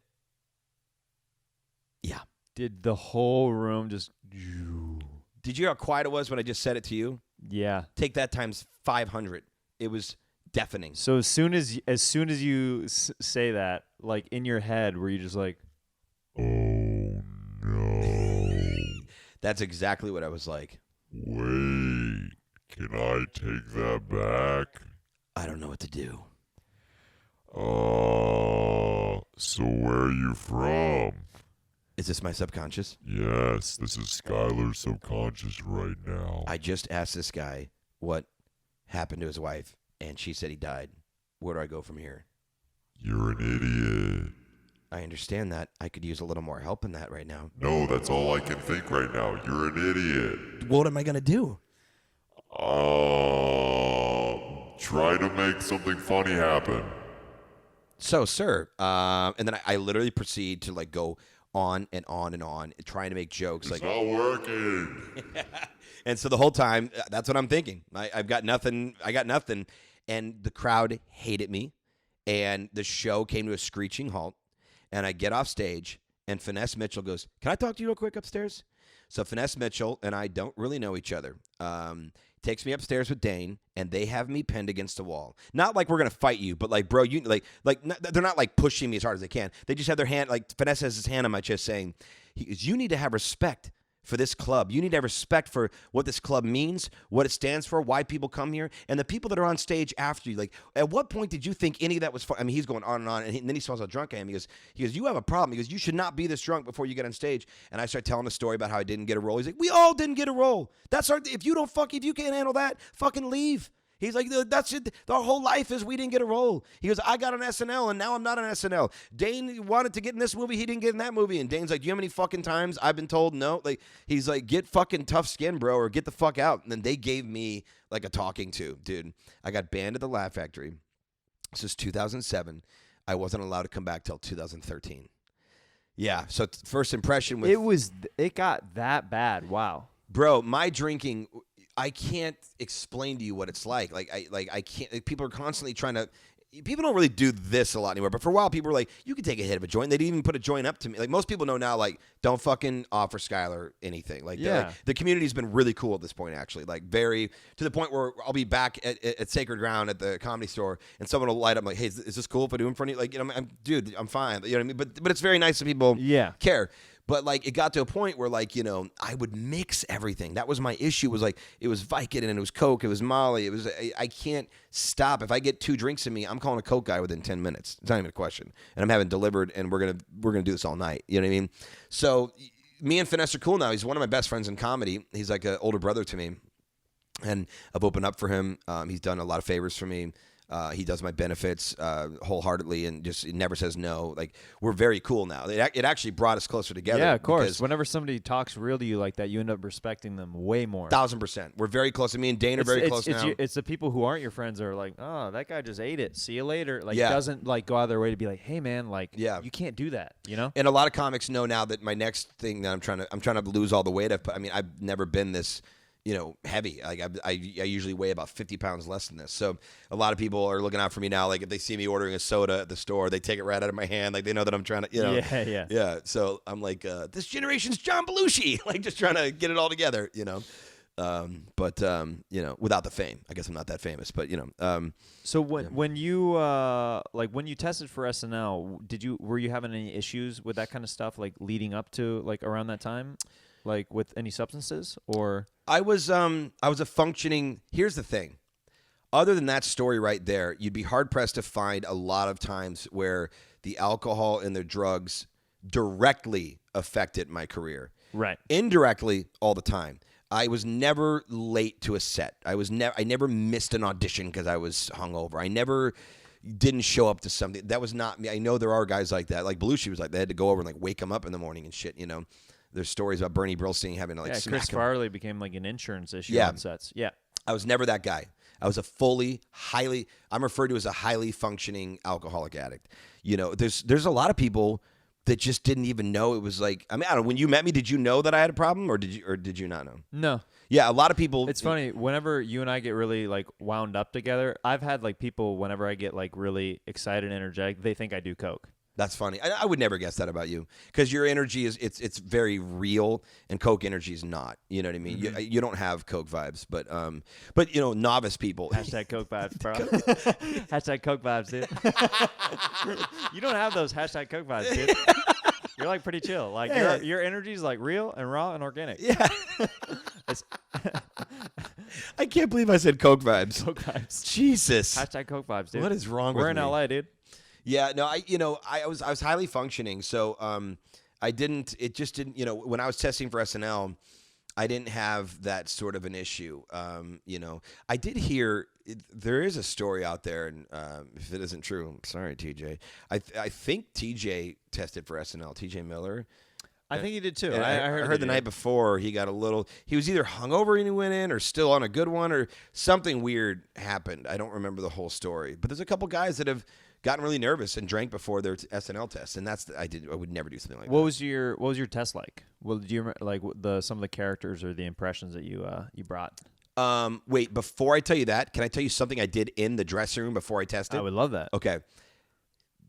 Yeah. did the whole room just? Did you hear how quiet it was when I just said it to you? Yeah. Take that times 500. It was deafening. So as soon as you say that, like in your head, were you just like, Oh no. That's exactly what I was like. Wait, can I take that back? I don't know what to do. So where are you from? Is this my subconscious? Yes, this is Skyler's subconscious right now. I just asked this guy what happened to his wife, and she said he died. Where do I go from here? You're an idiot. I understand that. I could use a little more help in that right now. No, that's all I can think right now. You're an idiot. What am I going to do? Try to make something funny happen. So, sir, and then I literally proceed to like go on and on and on, trying to make jokes. It's like, not working. And so the whole time, that's what I'm thinking. I've got nothing. I got nothing. And the crowd hated me. And the show came to a screeching halt. And I get off stage, and Finesse Mitchell goes, "Can I talk to you real quick upstairs?" So Finesse Mitchell and I don't really know each other. Takes me upstairs with Dane, and they have me pinned against the wall. Not like we're gonna fight you, but like, bro, you they're not like pushing me as hard as they can. They just have their hand, like Finesse has his hand on my chest, saying, "You need to have respect for this club. You need to have respect for what this club means, what it stands for, why people come here, and the people that are on stage after you. Like, at what point did you think any of that was fun? I mean, he's going on, and then he saw how drunk I am. He goes, you have a problem. He goes, you should not be this drunk before you get on stage. And I start telling a story about how I didn't get a role. He's like, we all didn't get a role. If you can't handle that, fucking leave. He's like, that's it. The whole life is we didn't get a role. He goes, I got on SNL, and now I'm not on SNL. Dane wanted to get in this movie. He didn't get in that movie. And Dane's like, do you know how many fucking times I've been told no? Like, he's like, get fucking tough skin, bro, or get the fuck out. And then they gave me, like, a talking to. Dude, I got banned at the Laugh Factory. This is 2007. I wasn't allowed to come back till 2013. Yeah, so first impression with... It got that bad. Wow. Bro, my drinking... I can't explain to you what it's like. I can't. Like, people are constantly trying to. People don't really do this a lot anymore. But for a while, people were like, "You can take a hit of a joint." They didn't even put a joint up to me. Like, most people know now. Like, don't fucking offer Skyler anything. Like, the community's been really cool at this point. Actually, like, very to the point where I'll be back at Sacred Ground at the Comedy Store, and someone will light up like, "Hey, is this cool if I do in front of you?" Like, you know, dude, I'm fine. You know what I mean? But it's very nice that people care. But, like, it got to a point where, like, you know, I would mix everything. That was my issue. Was like, it was Vicodin, and it was Coke, it was Molly. It was I can't stop. If I get 2 drinks in me, I'm calling a Coke guy within 10 minutes. It's not even a question. And I'm having delivered, and we're gonna do this all night. You know what I mean? So me and Finesse are cool now. He's one of my best friends in comedy. He's like an older brother to me, and I've opened up for him. He's done a lot of favors for me. He does my benefits wholeheartedly and just never says no. Like, we're very cool now. It actually brought us closer together. Yeah, of course. Whenever somebody talks real to you like that, you end up respecting them way more. 1000%. We're very close. Me and Dane are very close now. It's the people who aren't your friends that are like, oh, that guy just ate it. See you later. Like, doesn't like go out of their way to be like, hey man, like, you can't do that. You know. And a lot of comics know now that my next thing that I'm trying to lose all the weight. I've never been this, you know, heavy. Like, I usually weigh about 50 pounds less than this. So a lot of people are looking out for me now. Like, if they see me ordering a soda at the store, they take it right out of my hand. Like, they know that I'm trying to, you know. Yeah. So I'm like, this generation's John Belushi. Like, just trying to get it all together, you know. But you know, without the fame. I guess I'm not that famous, but, you know. So when you when you tested for SNL, were you having any issues with that kind of stuff, like, leading up to, like, around that time? Like, with any substances, or? I was a functioning. Here's the thing. Other than that story right there, you'd be hard pressed to find a lot of times where the alcohol and the drugs directly affected my career. Right. Indirectly, all the time. I was never late to a set. I never missed an audition because I was hungover. I never didn't show up to something. That was not me. I know there are guys like that. Like Belushi was like, they had to go over and, like, wake him up in the morning and shit, you know. There's stories about Bernie Brillstein having to, like, smack Chris him. Farley became, like, an insurance issue on sets. Yeah. I was never that guy. I was I'm referred to as a highly functioning alcoholic addict. You know, there's a lot of people that just didn't even know it was like, I mean, I don't know, when you met me, did you know that I had a problem, or did you not know? No. Yeah, a lot of people. It's funny, whenever you and I get really, like, wound up together, I've had, like, people, whenever I get, like, really excited and energetic, they think I do coke. That's funny. I would never guess that about you, because your energy it's very real, and Coke energy is not. You know what I mean? Mm-hmm. You don't have Coke vibes, but you know, novice people. Hashtag Coke vibes, bro. Hashtag Coke vibes, dude. You don't have those hashtag Coke vibes, dude. You're, like, pretty chill. Like, your energy is, like, real and raw and organic. Yeah. I can't believe I said Coke vibes. Coke vibes. Jesus. Hashtag Coke vibes, dude. What is wrong with me? We're in LA, dude. Yeah, no, I was highly functioning, so it just didn't, you know, when I was testing for SNL, I didn't have that sort of an issue. You know, I did hear there is a story out there, and if it isn't true, I'm sorry, TJ. I think TJ tested for SNL, TJ Miller. I think he did too. I heard the night before he was either hungover and he went in, or still on a good one, or something weird happened. I don't remember the whole story, but there's a couple guys that have gotten really nervous and drank before their SNL test, and I would never do something like that. What was your test like? Well, do you remember, like, some of the characters or the impressions that you brought? Wait, before I tell you that, can I tell you something I did in the dressing room before I tested? I would love that. Okay.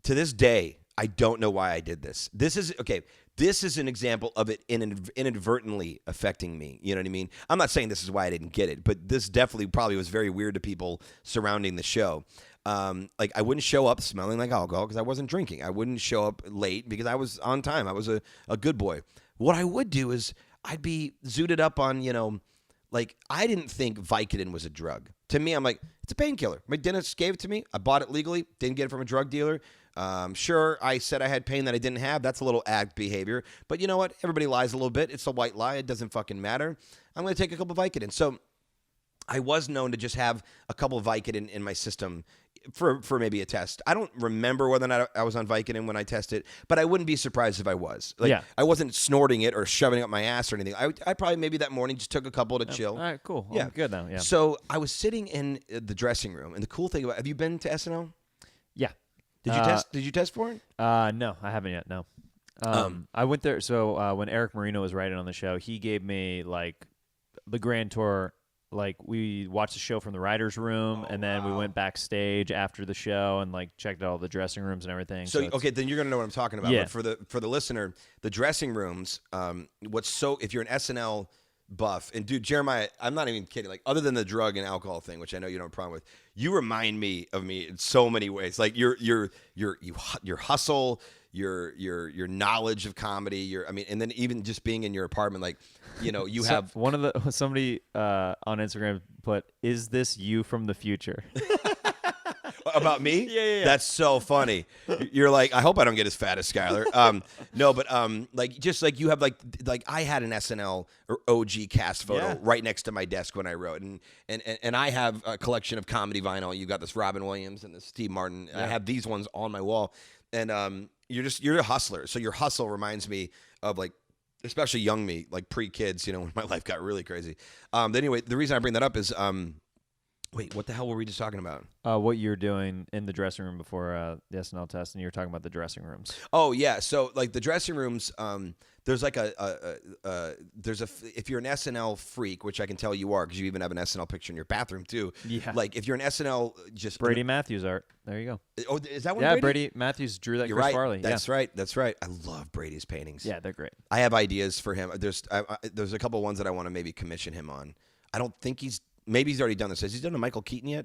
To this day, I don't know why I did this. This is an example of it inadvertently affecting me. You know what I mean? I'm not saying this is why I didn't get it, but this definitely probably was very weird to people surrounding the show. Like, I wouldn't show up smelling like alcohol because I wasn't drinking. I wouldn't show up late because I was on time. I was a good boy. What I would do is I'd be zooted up on, like I didn't think Vicodin was a drug. To me, I'm like, it's a painkiller. My dentist gave it to me. I bought it legally. Didn't get it from a drug dealer. Sure, I said I had pain that I didn't have. That's a little addict behavior. But you know what? Everybody lies a little bit. It's a white lie. It doesn't fucking matter. I'm going to take a couple of Vicodin. So I was known to just have a couple of Vicodin in my system for maybe a test. I don't remember whether or not I was on Vicodin when I tested, but I wouldn't be surprised if I was. Like, I wasn't snorting it or shoving it up my ass or anything. I probably maybe that morning just took a couple to chill. All right, cool. Yeah. I'm good now. Yeah. So I was sitting in the dressing room, and the cool thing about, have you been to SNL? Yeah. Did you test for it? No, I haven't yet. No. I went there. So when Eric Marino was writing on the show, he gave me like the grand tour. Like we watched the show from the writer's room, and then we went backstage after the show and like checked out all the dressing rooms and everything. So okay, then you're gonna know what I'm talking about. Yeah. But for the listener, the dressing rooms. If you're an SNL buff, and dude, Jeremiah, I'm not even kidding. Like other than the drug and alcohol thing, which I know you don't have a problem with, you remind me of me in so many ways. Like your hustle, your knowledge of comedy, and then even just being in your apartment, like, you have somebody on Instagram put, "Is this you from the future?" About me? Yeah. That's so funny. You're like, I hope I don't get as fat as Skyler. No, but like just like you have like I had an SNL or OG cast photo right next to my desk when I wrote, and I have a collection of comedy vinyl. You got this Robin Williams and this Steve Martin. I have these ones on my wall, and you're a hustler. So your hustle reminds me of like, especially young me, like pre-kids, when my life got really crazy. But anyway, the reason I bring that up is, wait, what the hell were we just talking about? What you're doing in the dressing room before the SNL test, and you were talking about the dressing rooms. Oh yeah, so like the dressing rooms, there's like if you're an SNL freak, which I can tell you are, because you even have an SNL picture in your bathroom too. Yeah. Like if you're an SNL, just Brady Matthews art. There you go. Oh, is that one? Yeah, Brady Matthews drew that. You're Chris right. Farley. That's right. That's right. I love Brady's paintings. Yeah, they're great. I have ideas for him. There's a couple ones that I want to maybe commission him on. I don't think maybe he's already done this. Has he done a Michael Keaton yet?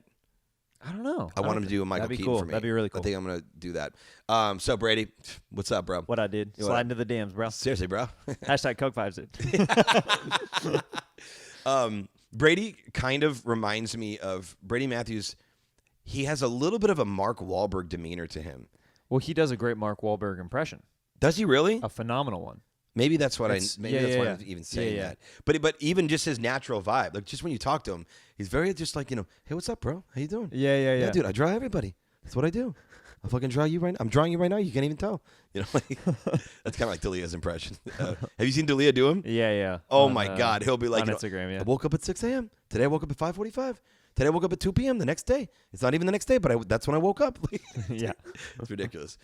I don't know. I want him to do a Michael Keaton for me. That'd be really cool. I think I'm going to do that. So, Brady, what's up, bro? What I did. Slide into the DMs, bro. Seriously, bro. Hashtag Coke Fives it. Brady kind of reminds me of Brady Matthews. He has a little bit of a Mark Wahlberg demeanor to him. Well, he does a great Mark Wahlberg impression. Does he really? A phenomenal one. Maybe that's what why I'm even saying that. But even just his natural vibe, like just when you talk to him, he's very just like, hey, what's up, bro? How you doing? Yeah. Dude, I draw everybody. That's what I do. I fucking draw you right now. I'm drawing you right now. You can't even tell. Like, that's kind of like D'Elia's impression. Have you seen D'Elia do him? Yeah. Oh my God, he'll be like on Instagram. Yeah. I woke up at 6 a.m. Today I woke up at 5:45. Today I woke up at 2 p.m. the next day. It's not even the next day, but that's when I woke up. Yeah, that's ridiculous.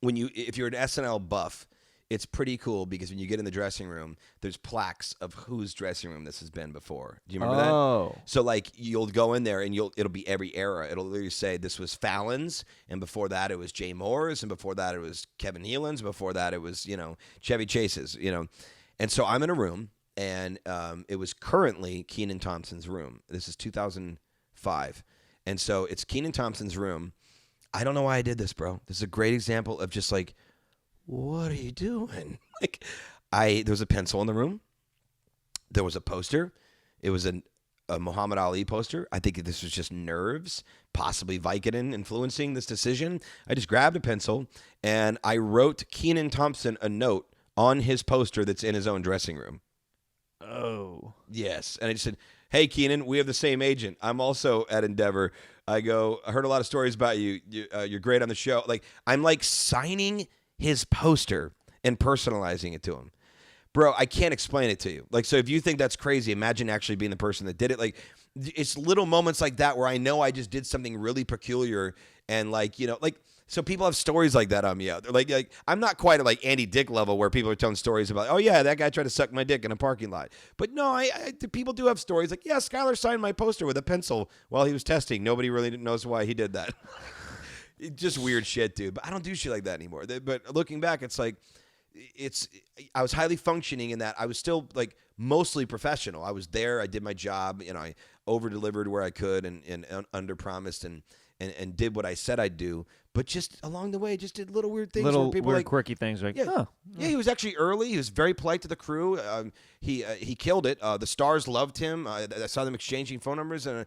If you're an SNL buff, it's pretty cool because when you get in the dressing room, there's plaques of whose dressing room this has been before. Do you remember that? So like you'll go in there and it'll be every era. It'll literally say this was Fallon's, and before that it was Jay Moore's, and before that it was Kevin Nealon's, before that it was Chevy Chase's. And so I'm in a room, and it was currently Kenan Thompson's room. This is 2005, and so it's Kenan Thompson's room. I don't know why I did this, bro. This is a great example of just like, what are you doing? Like, there was a pencil in the room. There was a poster. It was a Muhammad Ali poster. I think this was just nerves, possibly Vicodin influencing this decision. I just grabbed a pencil and I wrote Kenan Thompson a note on his poster that's in his own dressing room. Oh. Yes. And I just said, hey, Kenan, we have the same agent. I'm also at Endeavor. I heard a lot of stories about you. You're great on the show. Like, I'm like signing his poster and personalizing it to him. Bro, I can't explain it to you. Like, so if you think that's crazy, imagine actually being the person that did it. Like, it's little moments like that where I know I just did something really peculiar, and like, so people have stories like that on me out there. Like I'm not quite at like Andy Dick level where people are telling stories about, oh yeah, that guy tried to suck my dick in a parking lot. But no, people do have stories like, yeah, Skyler signed my poster with a pencil while he was testing. Nobody really knows why he did that. Just weird shit, dude. But I don't do shit like that anymore. But looking back, it's like, I was highly functioning in that I was still like mostly professional. I was there. I did my job. over delivered where I could and under promised and did what I said I'd do. But just along the way, just did little weird things. Little where people weird, like, quirky things like, yeah, he was actually early. He was very polite to the crew. He killed it. The stars loved him. I saw them exchanging phone numbers. And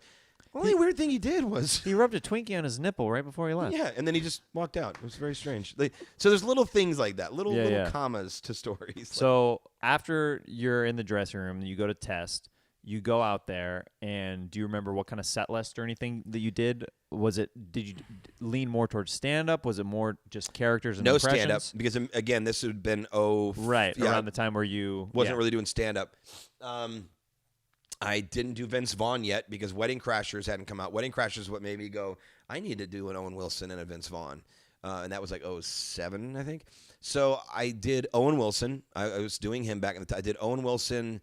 the only weird thing he did was he rubbed a Twinkie on his nipple right before he left. yeah, and then he just walked out. It was very strange. So there's little things like that, little commas to stories. So after you're in the dressing room, you go to test. You go out there, and do you remember what kind of set list or anything that you did? Did you lean more towards stand-up? Was it more just characters and no impressions? stand-up because, again, this had been around the time where you wasn't really doing stand-up. I didn't do Vince Vaughn yet because Wedding Crashers hadn't come out. Wedding Crashers is what made me go, I need to do an Owen Wilson and a Vince Vaughn. And that was like 2007, I think. So I did Owen Wilson. I was doing him back in the time. I did Owen Wilson.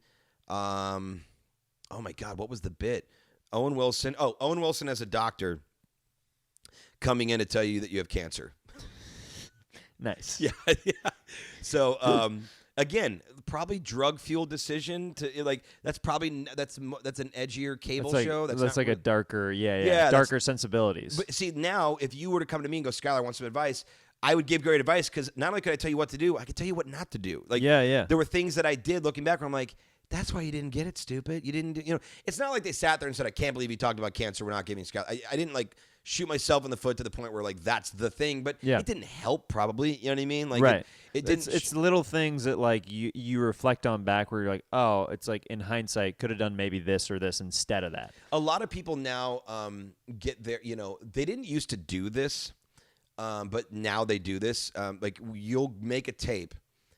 Oh my God, what was the bit? Owen Wilson as a doctor coming in to tell you that you have cancer. Nice. Yeah. So, again, probably drug-fueled decision to that's an edgier cable show. That's like a darker, darker sensibilities. But see, now if you were to come to me and go, Skyler, I want some advice, I would give great advice because not only could I tell you what to do, I could tell you what not to do. There were things that I did looking back where I'm like, that's why you didn't get it, stupid. You didn't, it's not like they sat there and said, I can't believe you talked about cancer. We're not giving Skyler. I didn't shoot myself in the foot to the point where that's the thing, but it didn't help probably. You know what I mean? Right. It didn't. It's little things that you reflect on back where you're like, oh, it's like in hindsight could have done maybe this or this instead of that. A lot of people now get there. They didn't used to do this, but now they do this. You'll make a tape.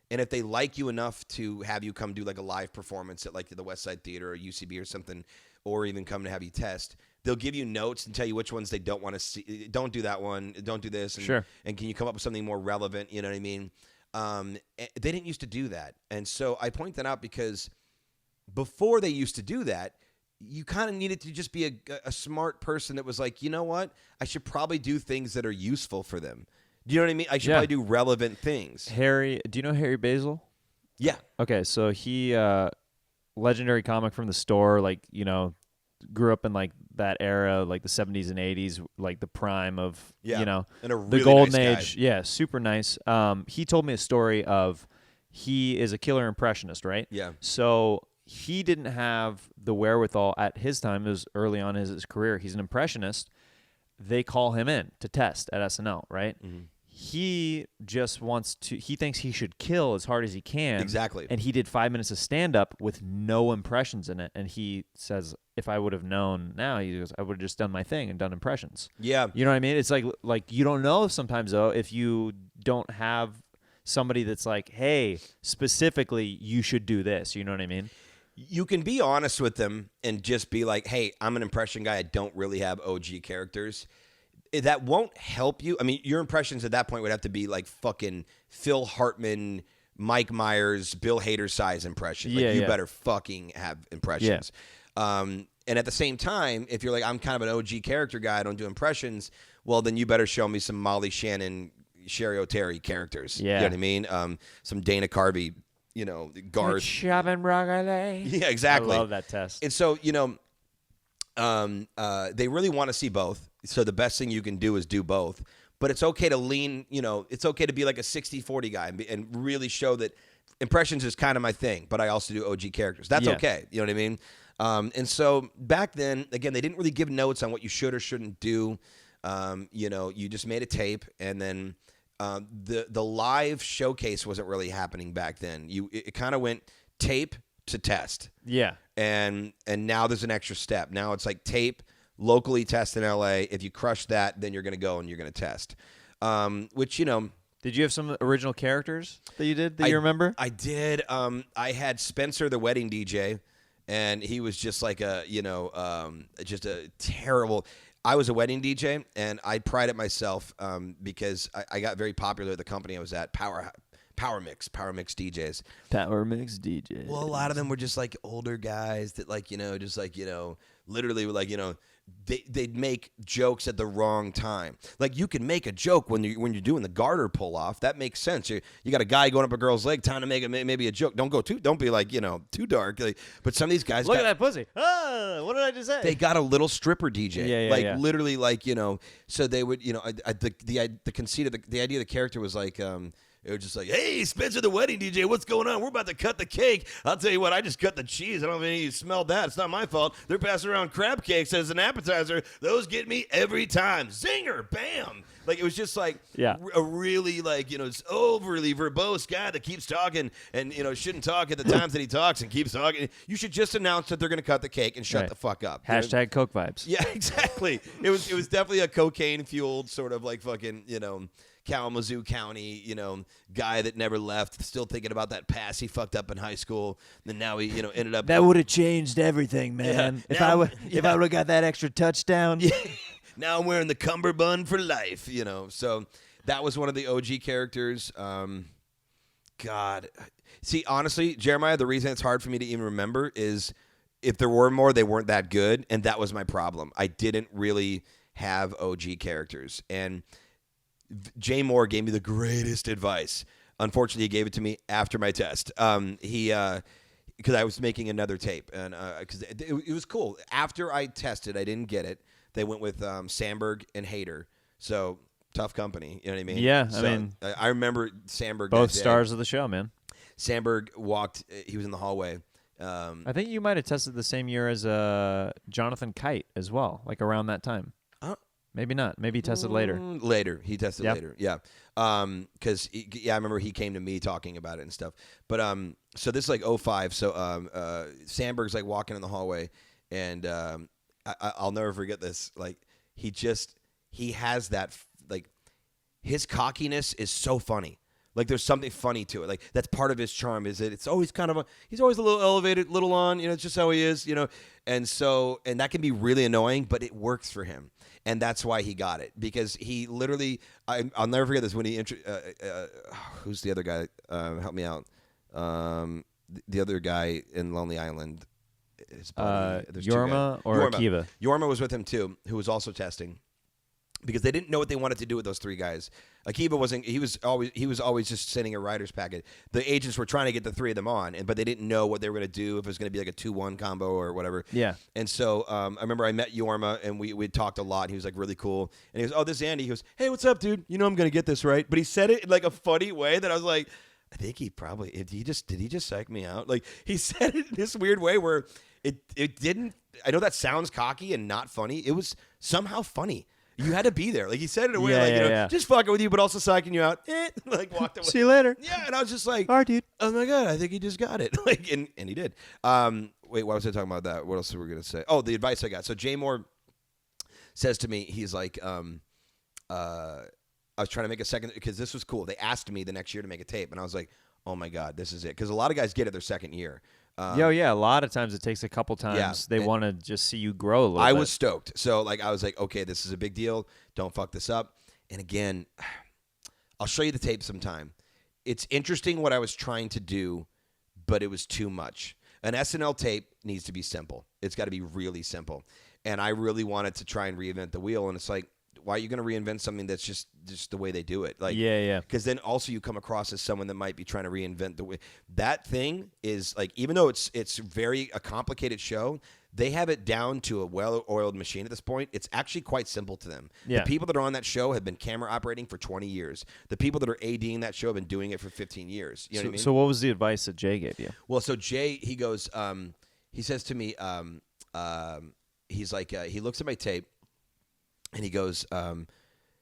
And if they like you enough to have you come do a live performance at the West Side Theater or UCB or something, or even come to have you test, they'll give you notes and tell you which ones they don't want to see. Don't do that one. Don't do this. And, sure. And can you come up with something more relevant? You know what I mean? They didn't used to do that. And so I point that out because before they used to do that, you kind of needed to just be a smart person that was like, you know what? I should probably do things that are useful for them. Do you know what I mean? I should probably do relevant things. Do you know Harry Basil? Yeah. Okay, so he, legendary comic from the store, grew up in that era, the 70s and 80s, the prime of, and a really the golden nice age. guy. Yeah, super nice. He told me a story of he is a killer impressionist, right? Yeah. So he didn't have the wherewithal at his time. It was early on in his career. He's an impressionist. They call him in to test at SNL, right? Mm-hmm. He just he thinks he should kill as hard as he can. Exactly. And he did 5 minutes of stand-up with no impressions in it. And he says, if I would have known now, he goes, I would have just done my thing and done impressions. Yeah. You know what I mean? It's like you don't know sometimes, though, if you don't have somebody that's like, hey, specifically, you should do this. You know what I mean? You can be honest with them and just be like, hey, I'm an impression guy. I don't really have OG characters. That won't help you. I mean, your impressions at that point would have to be like fucking Phil Hartman, Mike Myers, Bill Hader size impression. You better fucking have impressions. Yeah. And at the same time, if you're like, I'm kind of an OG character guy, I don't do impressions, well, then you better show me some Molly Shannon, Sherry O'Terry characters. Yeah. You know what I mean? Some Dana Carvey, Garth. Chopping broccoli. Yeah, exactly. I love that test. And so, they really want to see both. So the best thing you can do is do both. But it's okay to lean, it's okay to be like a 60-40 guy and really show that impressions is kind of my thing, but I also do OG characters. That's okay. You know what I mean? And so back then, again, they didn't really give notes on what you should or shouldn't do. You just made a tape, and then the live showcase wasn't really happening back then. It kind of went tape to test. Yeah. And now there's an extra step. Now it's like tape, locally test in LA. If you crush that, then you're going to go and you're going to test. Which, Did you have some original characters that you did that you remember? I did. I had Spencer, the wedding DJ, and he was just like just a terrible. I was a wedding DJ, and I prided myself because I got very popular at the company I was at, Power Mix DJs. Power Mix DJs. Well, a lot of them were just like older guys that literally were like, they'd make jokes at the wrong time. Like you can make a joke when you're doing the garter pull off. That makes sense. You got a guy going up a girl's leg, time to make maybe a joke. Don't be like too dark. Like, but some of these guys Look at that pussy. Ah, what did I just say? They got a little stripper DJ. Yeah. Literally so they would the conceit of the idea of the character was like it was just like, hey, Spencer the wedding DJ, what's going on? We're about to cut the cake. I'll tell you what, I just cut the cheese. I don't know if any of you smelled that. It's not my fault. They're passing around crab cakes as an appetizer. Those get me every time. Zinger, bam. Like, it was just like a really, it's overly verbose guy that keeps talking and, shouldn't talk at the times that he talks and keeps talking. You should just announce that they're going to cut the cake and shut the fuck up. Hashtag Coke vibes. Yeah, exactly. It was definitely a cocaine-fueled sort of like fucking, Kalamazoo County, guy that never left, still thinking about that pass he fucked up in high school. Then now he, ended up. That would have changed everything, man. Yeah. If I would have got that extra touchdown. Yeah. Now I'm wearing the cummerbund for life, So that was one of the OG characters. God. See, honestly, Jeremiah, the reason it's hard for me to even remember is if there were more, they weren't that good, and that was my problem. I didn't really have OG characters, and Jay Moore gave me the greatest advice. Unfortunately, he gave it to me after my test. Because I was making another tape, and because it was cool. After I tested, I didn't get it. They went with Sandberg and Hader, so tough company. You know what I mean? Yeah, so, I mean, I remember Sandberg. Both stars of the show, man. Sandberg walked. He was in the hallway. I think you might have tested the same year as Jonathan Kite as well, like around that time. Maybe not. Maybe he tested later. Later. He tested later. Yeah. Because, I remember he came to me talking about it and stuff. But so this is like 05. So Sandberg's like walking in the hallway, and I'll never forget this. Like, he has that, like, his cockiness is so funny. Like, there's something funny to it. Like, that's part of his charm, is that it's always kind of he's always a little elevated, little on, it's just how he is, And so, and that can be really annoying, but it works for him. And that's why he got it, because he literally, I'll never forget this, when he, who's the other guy? Help me out. The other guy in Lonely Island. Yorma or Akiva? Yorma was with him too, who was also testing. Because they didn't know what they wanted to do with those three guys. Akiva wasn't. He was always just sending a writer's packet. The agents were trying to get the three of them on, but they didn't know what they were going to do, if it was going to be like a 2-1 combo or whatever. Yeah. And so I remember I met Yorma, and we talked a lot. And he was like really cool. And he goes, "Oh, this is Andy." He goes, "Hey, what's up, dude? I'm going to get this right." But he said it in like a funny way that I was like, I think he probably did he just psych me out? Like, he said it in this weird way where it didn't. I know that sounds cocky and not funny. It was somehow funny. You had to be there. Like, he said it in a way just fucking with you, but also psyching you out. Like, walked away. See you later. Yeah, and I was just like, all right, dude. Oh my God, I think he just got it. Like, and he did. Wait, why was I talking about that? What else were we going to say? Oh, the advice I got. So Jay Moore says to me, he's like, I was trying to make a second, because this was cool. They asked me the next year to make a tape, and I was like, oh my God, this is it. Because a lot of guys get it their second year. A lot of times it takes a couple times. Yeah, they want to just see you grow a little bit. I was stoked. So, like, I was like, okay, this is a big deal. Don't fuck this up. And again, I'll show you the tape sometime. It's interesting what I was trying to do, but it was too much. An SNL tape needs to be simple. It's got to be really simple. And I really wanted to try and reinvent the wheel. And it's like, why are you going to reinvent something that's just the way they do it? Like, yeah. Because then also you come across as someone that might be trying to reinvent the way. That thing is like, even though it's a complicated show, they have it down to a well-oiled machine at this point. It's actually quite simple to them. Yeah. The people that are on that show have been camera operating for 20 years. The people that are ADing that show have been doing it for 15 years. You know what I mean? So what was the advice that Jay gave you? Well, so Jay, he goes, he says to me, he's like, he looks at my tape, and he goes,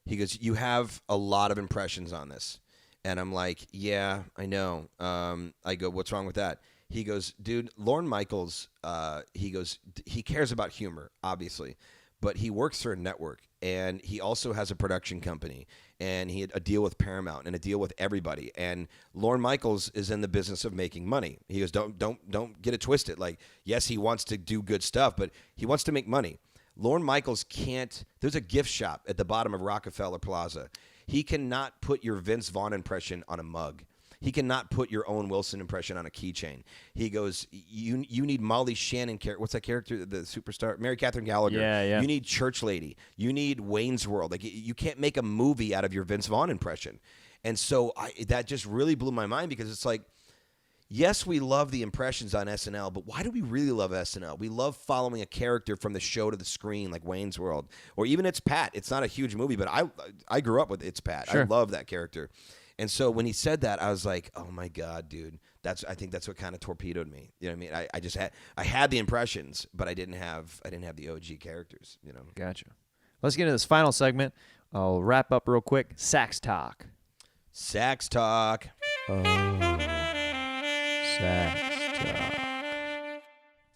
you have a lot of impressions on this. And I'm like, yeah, I know. I go, what's wrong with that? He goes, dude, Lorne Michaels, he cares about humor, obviously, but he works for a network, and he also has a production company, and he had a deal with Paramount and a deal with everybody. And Lorne Michaels is in the business of making money. He goes, don't get it twisted. Like, yes, he wants to do good stuff, but he wants to make money. Lorne Michaels can't. There's a gift shop at the bottom of Rockefeller Plaza. He cannot put your Vince Vaughn impression on a mug. He cannot put your Owen Wilson impression on a keychain. He goes, you need Molly Shannon character. What's that character? The superstar, Mary Catherine Gallagher. Yeah. You need Church Lady. You need Wayne's World. Like you can't make a movie out of your Vince Vaughn impression. And so that just really blew my mind because it's like, yes, we love the impressions on SNL, but why do we really love SNL? We love following a character from the show to the screen, like Wayne's World, or even It's Pat. It's not a huge movie, but I grew up with It's Pat. Sure. I love that character. And so when he said that, I was like, oh my God, dude. I think that's what kind of torpedoed me. You know what I mean? I just had the impressions, but I didn't have the OG characters, you know. Gotcha. Let's get into this final segment. I'll wrap up real quick. Sax talk. Sax talk. Sax talk.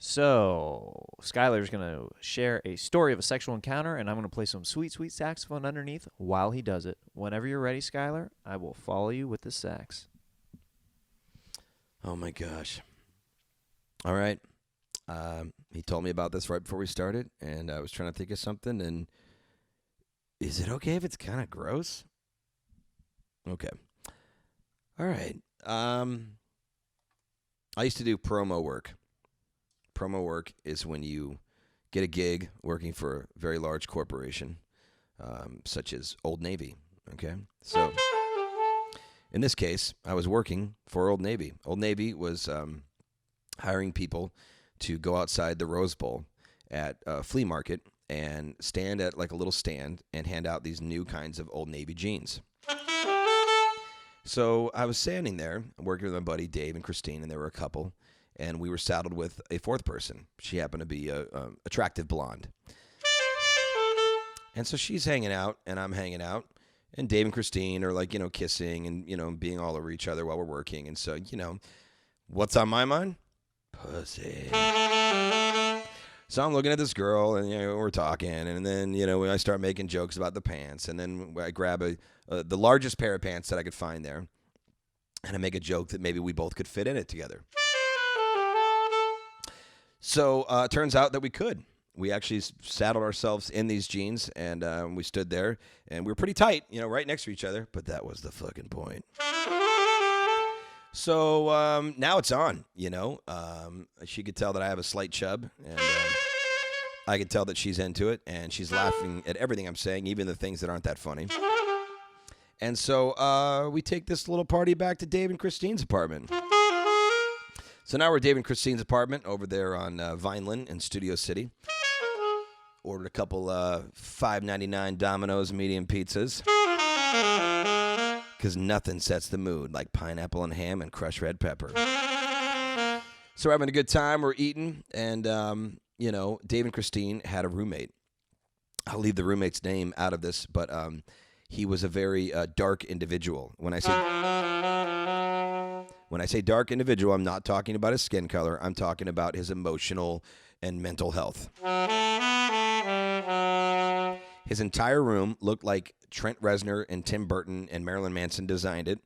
So, Skyler's going to share a story of a sexual encounter, and I'm going to play some sweet, sweet saxophone underneath while he does it. Whenever you're ready, Skyler, I will follow you with the sax. Oh, my gosh. All right. He told me about this right before we started, and I was trying to think of something, and is it okay if it's kind of gross? Okay. All right. I used to do promo work. Promo work is when you get a gig working for a very large corporation, such as Old Navy, okay? So in this case, I was working for Old Navy. Old Navy was hiring people to go outside the Rose Bowl at a flea market and stand at like a little stand and hand out these new kinds of Old Navy jeans. So I was standing there working with my buddy Dave and Christine, and there were a couple, and we were saddled with a fourth person. She happened to be a attractive blonde. And so she's hanging out, and I'm hanging out, and Dave and Christine are like, kissing and, being all over each other while we're working. And so, what's on my mind? Pussy. So I'm looking at this girl, and we're talking, and then I start making jokes about the pants, and then I grab the largest pair of pants that I could find there, and I make a joke that maybe we both could fit in it together. So it turns out that we could. We actually saddled ourselves in these jeans, and we stood there, and we were pretty tight, right next to each other. But that was the fucking point. So now it's on, She could tell that I have a slight chub, and I could tell that she's into it, and she's laughing at everything I'm saying, even the things that aren't that funny. And so we take this little party back to Dave and Christine's apartment. So now we're at Dave and Christine's apartment over there on Vineland in Studio City. Ordered a couple $5.99 Domino's medium pizzas. Because nothing sets the mood like pineapple and ham and crushed red pepper. So we're having a good time. We're eating. And, Dave and Christine had a roommate. I'll leave the roommate's name out of this, but he was a very dark individual. When I say dark individual, I'm not talking about his skin color. I'm talking about his emotional and mental health. His entire room looked like Trent Reznor and Tim Burton and Marilyn Manson designed it.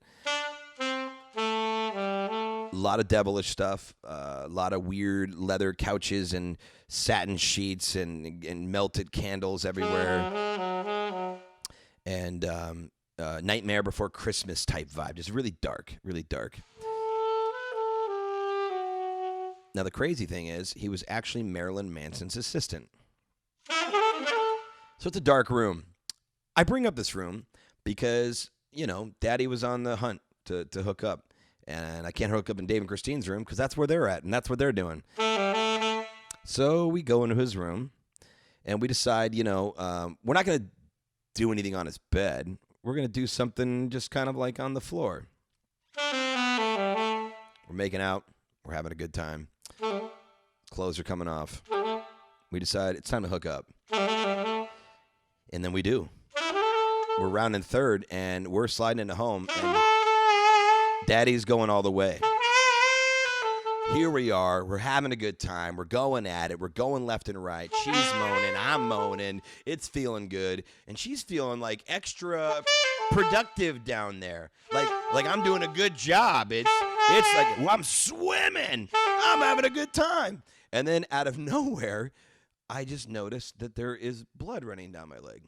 A lot of devilish stuff, a lot of weird leather couches and satin sheets and melted candles everywhere. And Nightmare Before Christmas type vibe. Just really dark, really dark. Now, the crazy thing is, he was actually Marilyn Manson's assistant. So it's a dark room. I bring up this room because, Daddy was on the hunt to hook up. And I can't hook up in Dave and Christine's room because that's where they're at, and that's what they're doing. So we go into his room, and we decide, we're not going to do anything on his bed. We're going to do something just kind of like on the floor. We're making out. We're having a good time. Clothes are coming off. We decide it's time to hook up. And then we do. We're rounding third, and we're sliding into home, and Daddy's going all the way. Here we are. We're having a good time. We're going at it. We're going left and right. She's moaning. I'm moaning. It's feeling good. And she's feeling like extra productive down there. Like I'm doing a good job. It's like, well, I'm swimming. I'm having a good time. And then out of nowhere, I just noticed that there is blood running down my leg.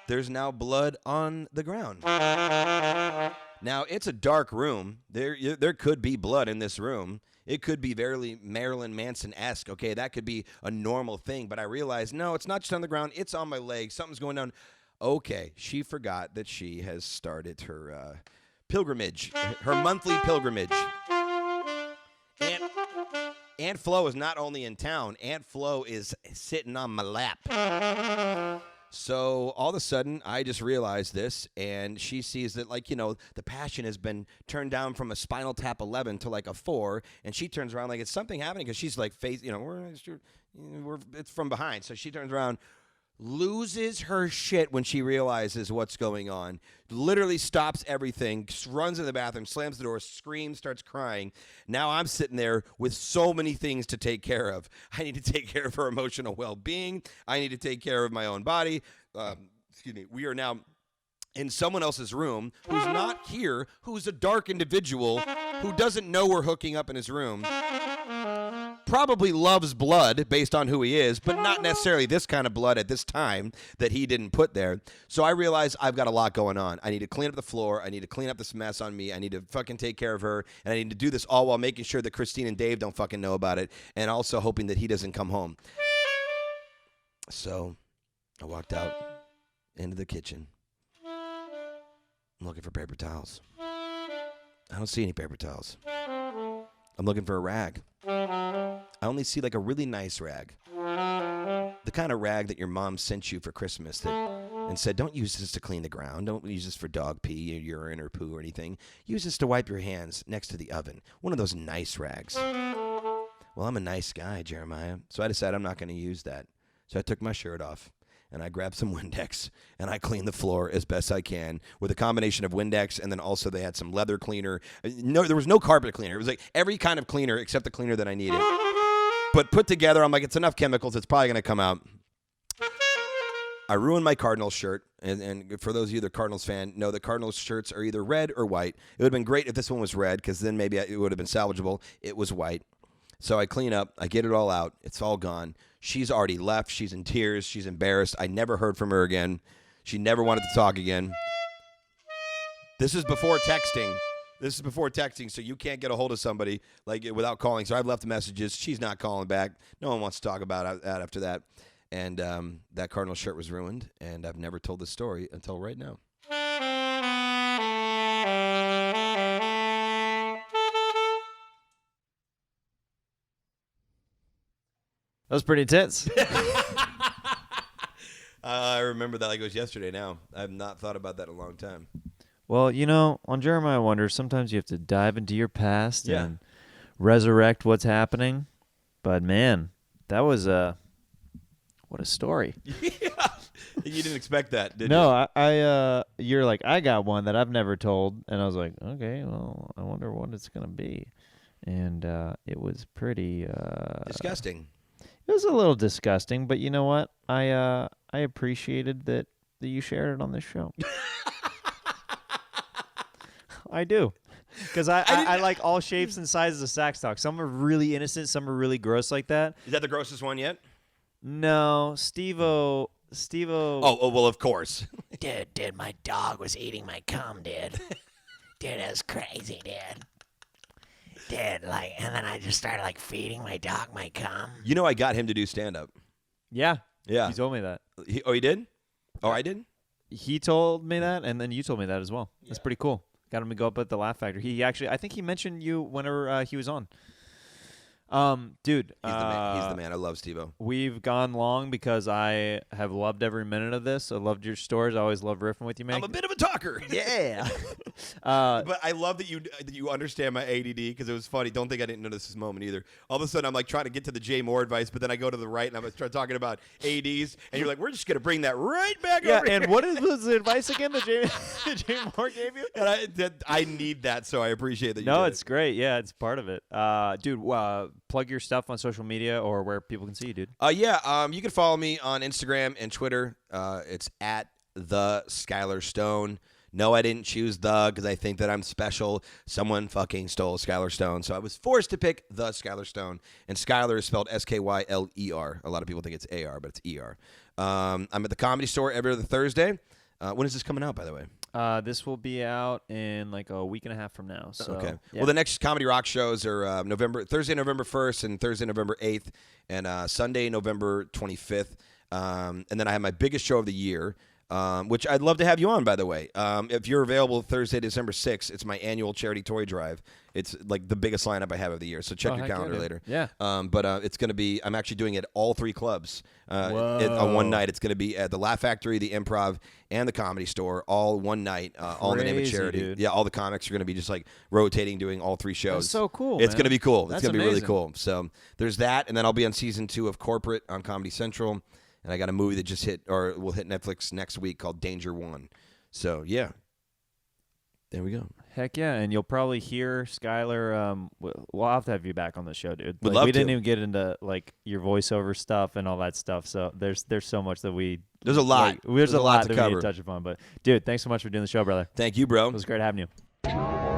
there's now blood on the ground. Now, it's a dark room. There could be blood in this room. It could be very Marilyn Manson-esque. Okay, that could be a normal thing. But I realized, no, it's not just on the ground. It's on my leg. Something's going down. Okay, she forgot that she has started her pilgrimage, her monthly pilgrimage. Aunt Flo is not only in town. Aunt Flo is sitting on my lap. So all of a sudden, I just realized this, and she sees that, like, the passion has been turned down from a Spinal Tap 11 to like a 4, and she turns around like it's something happening because she's like, it's from behind. So she turns around, loses her shit when she realizes what's going on, literally stops everything, runs in the bathroom, slams the door, screams, starts crying. Now I'm sitting there with so many things to take care of. I need to take care of her emotional well-being. I need to take care of my own body. We are now in someone else's room who's not here, who's a dark individual who doesn't know we're hooking up in his room. Probably loves blood based on who he is, but not necessarily this kind of blood at this time that he didn't put there. So I realized I've got a lot going on. I need to clean up the floor. I need to clean up this mess on me. I need to fucking take care of her. And I need to do this all while making sure that Christine and Dave don't fucking know about it. And also hoping that he doesn't come home. So I walked out into the kitchen. I'm looking for paper towels. I don't see any paper towels. I'm looking for a rag. I only see like a really nice rag. The kind of rag that your mom sent you for Christmas and said, don't use this to clean the ground. Don't use this for dog pee or urine or poo or anything. Use this to wipe your hands next to the oven. One of those nice rags. Well, I'm a nice guy, Jeremiah. So I decided I'm not going to use that. So I took my shirt off. And I grabbed some Windex, and I cleaned the floor as best I can with a combination of Windex, and then also they had some leather cleaner. No, there was no carpet cleaner. It was like every kind of cleaner except the cleaner that I needed. But put together, I'm like, it's enough chemicals. It's probably going to come out. I ruined my Cardinals shirt, and for those of you that are Cardinals fan, know that Cardinals shirts are either red or white. It would have been great if this one was red, because then maybe it would have been salvageable. It was white. So I clean up. I get it all out. It's all gone. She's already left. She's in tears. She's embarrassed. I never heard from her again. She never wanted to talk again. This is before texting. So you can't get a hold of somebody like without calling. So I've left messages. She's not calling back. No one wants to talk about that after that. And that Cardinal shirt was ruined. And I've never told this story until right now. That was pretty intense. I remember that like it was yesterday now. I have not thought about that in a long time. Well, on Jeremiah Wonder, sometimes you have to dive into your past Yeah. and resurrect what's happening. But, man, that was what a story. Yeah. You didn't expect that, did you? No, I you're like, I got one that I've never told. And I was like, okay, well, I wonder what it's going to be. And it was pretty... Disgusting. It was a little disgusting, but you know what? I appreciated that you shared it on this show. I do. Because I like all shapes and sizes of sex talk. Some are really innocent. Some are really gross like that. Is that the grossest one yet? No, Steve-O. Oh, well, of course. Dude, my dog was eating my cum, dude. Dude, it was crazy, dude. Dude, and then I just started, feeding my dog my cum. I got him to do stand-up. Yeah. Yeah. He told me that. He did? Oh, I did? He told me that, and then you told me that as well. Yeah. That's pretty cool. Got him to go up at the Laugh Factory. I think he mentioned you whenever he was on. Dude. He's the man. I love Steve-O. We've gone long because I have loved every minute of this. I loved your stories. I always love riffing with you, man. I'm a bit of a talker. Yeah. But I love that you understand my ADD because it was funny. Don't think I didn't notice this moment either. All of a sudden, I'm like trying to get to the Jay Moore advice, but then I go to the right and I'm talking about ADs, and you're like, we're just going to bring that right back over and here. what was the advice again that Jay Moore gave you? And I need that, so I appreciate that you did it's great. Yeah, it's part of it. Dude, plug your stuff on social media or where people can see you, dude. You can follow me on Instagram and Twitter. It's at the Skyler Stone. No, I didn't choose because I think that I'm special. Someone fucking stole Skyler Stone, so I was forced to pick the Skyler Stone. And Skyler is spelled Skyler. A lot of people think it's AR, but it's ER. I'm at the Comedy Store every other Thursday. When is this coming out, by the way? This will be out in like a week and a half from now. So, Okay. yeah. Well, the next Comedy Rock shows are Thursday, November 1st, and Thursday, November 8th, and Sunday, November 25th. And then I have my biggest show of the year, which I'd love to have you on, by the way. If you're available Thursday, December 6th, it's my annual charity toy drive. It's like the biggest lineup I have of the year, so check your heck yeah, calendar dude. later. Yeah. But it's going to be, I'm actually doing it at all 3 clubs on one night. It's going to be at the Laugh Factory, the Improv, and the Comedy Store, all one night, all in the name of Crazy, charity. dude. Yeah, all the comics are going to be just like rotating, doing all 3 shows. That's so cool, It's man. going to be cool. That's It's going to be really amazing. cool. So there's that, and then I'll be on season 2 of Corporate on Comedy Central, and I got a movie that just hit, or will hit Netflix next week called Danger One. So yeah, there we go. Heck yeah, and you'll probably hear Skyler. We'll have to have you back on the show, dude. Would Like, love we didn't to. even get into like your voiceover stuff and all that stuff. So there's so much that There's a lot. There's a lot to that we cover. need to touch upon. But dude, thanks so much for doing the show, brother. Thank you, bro. It was great having you.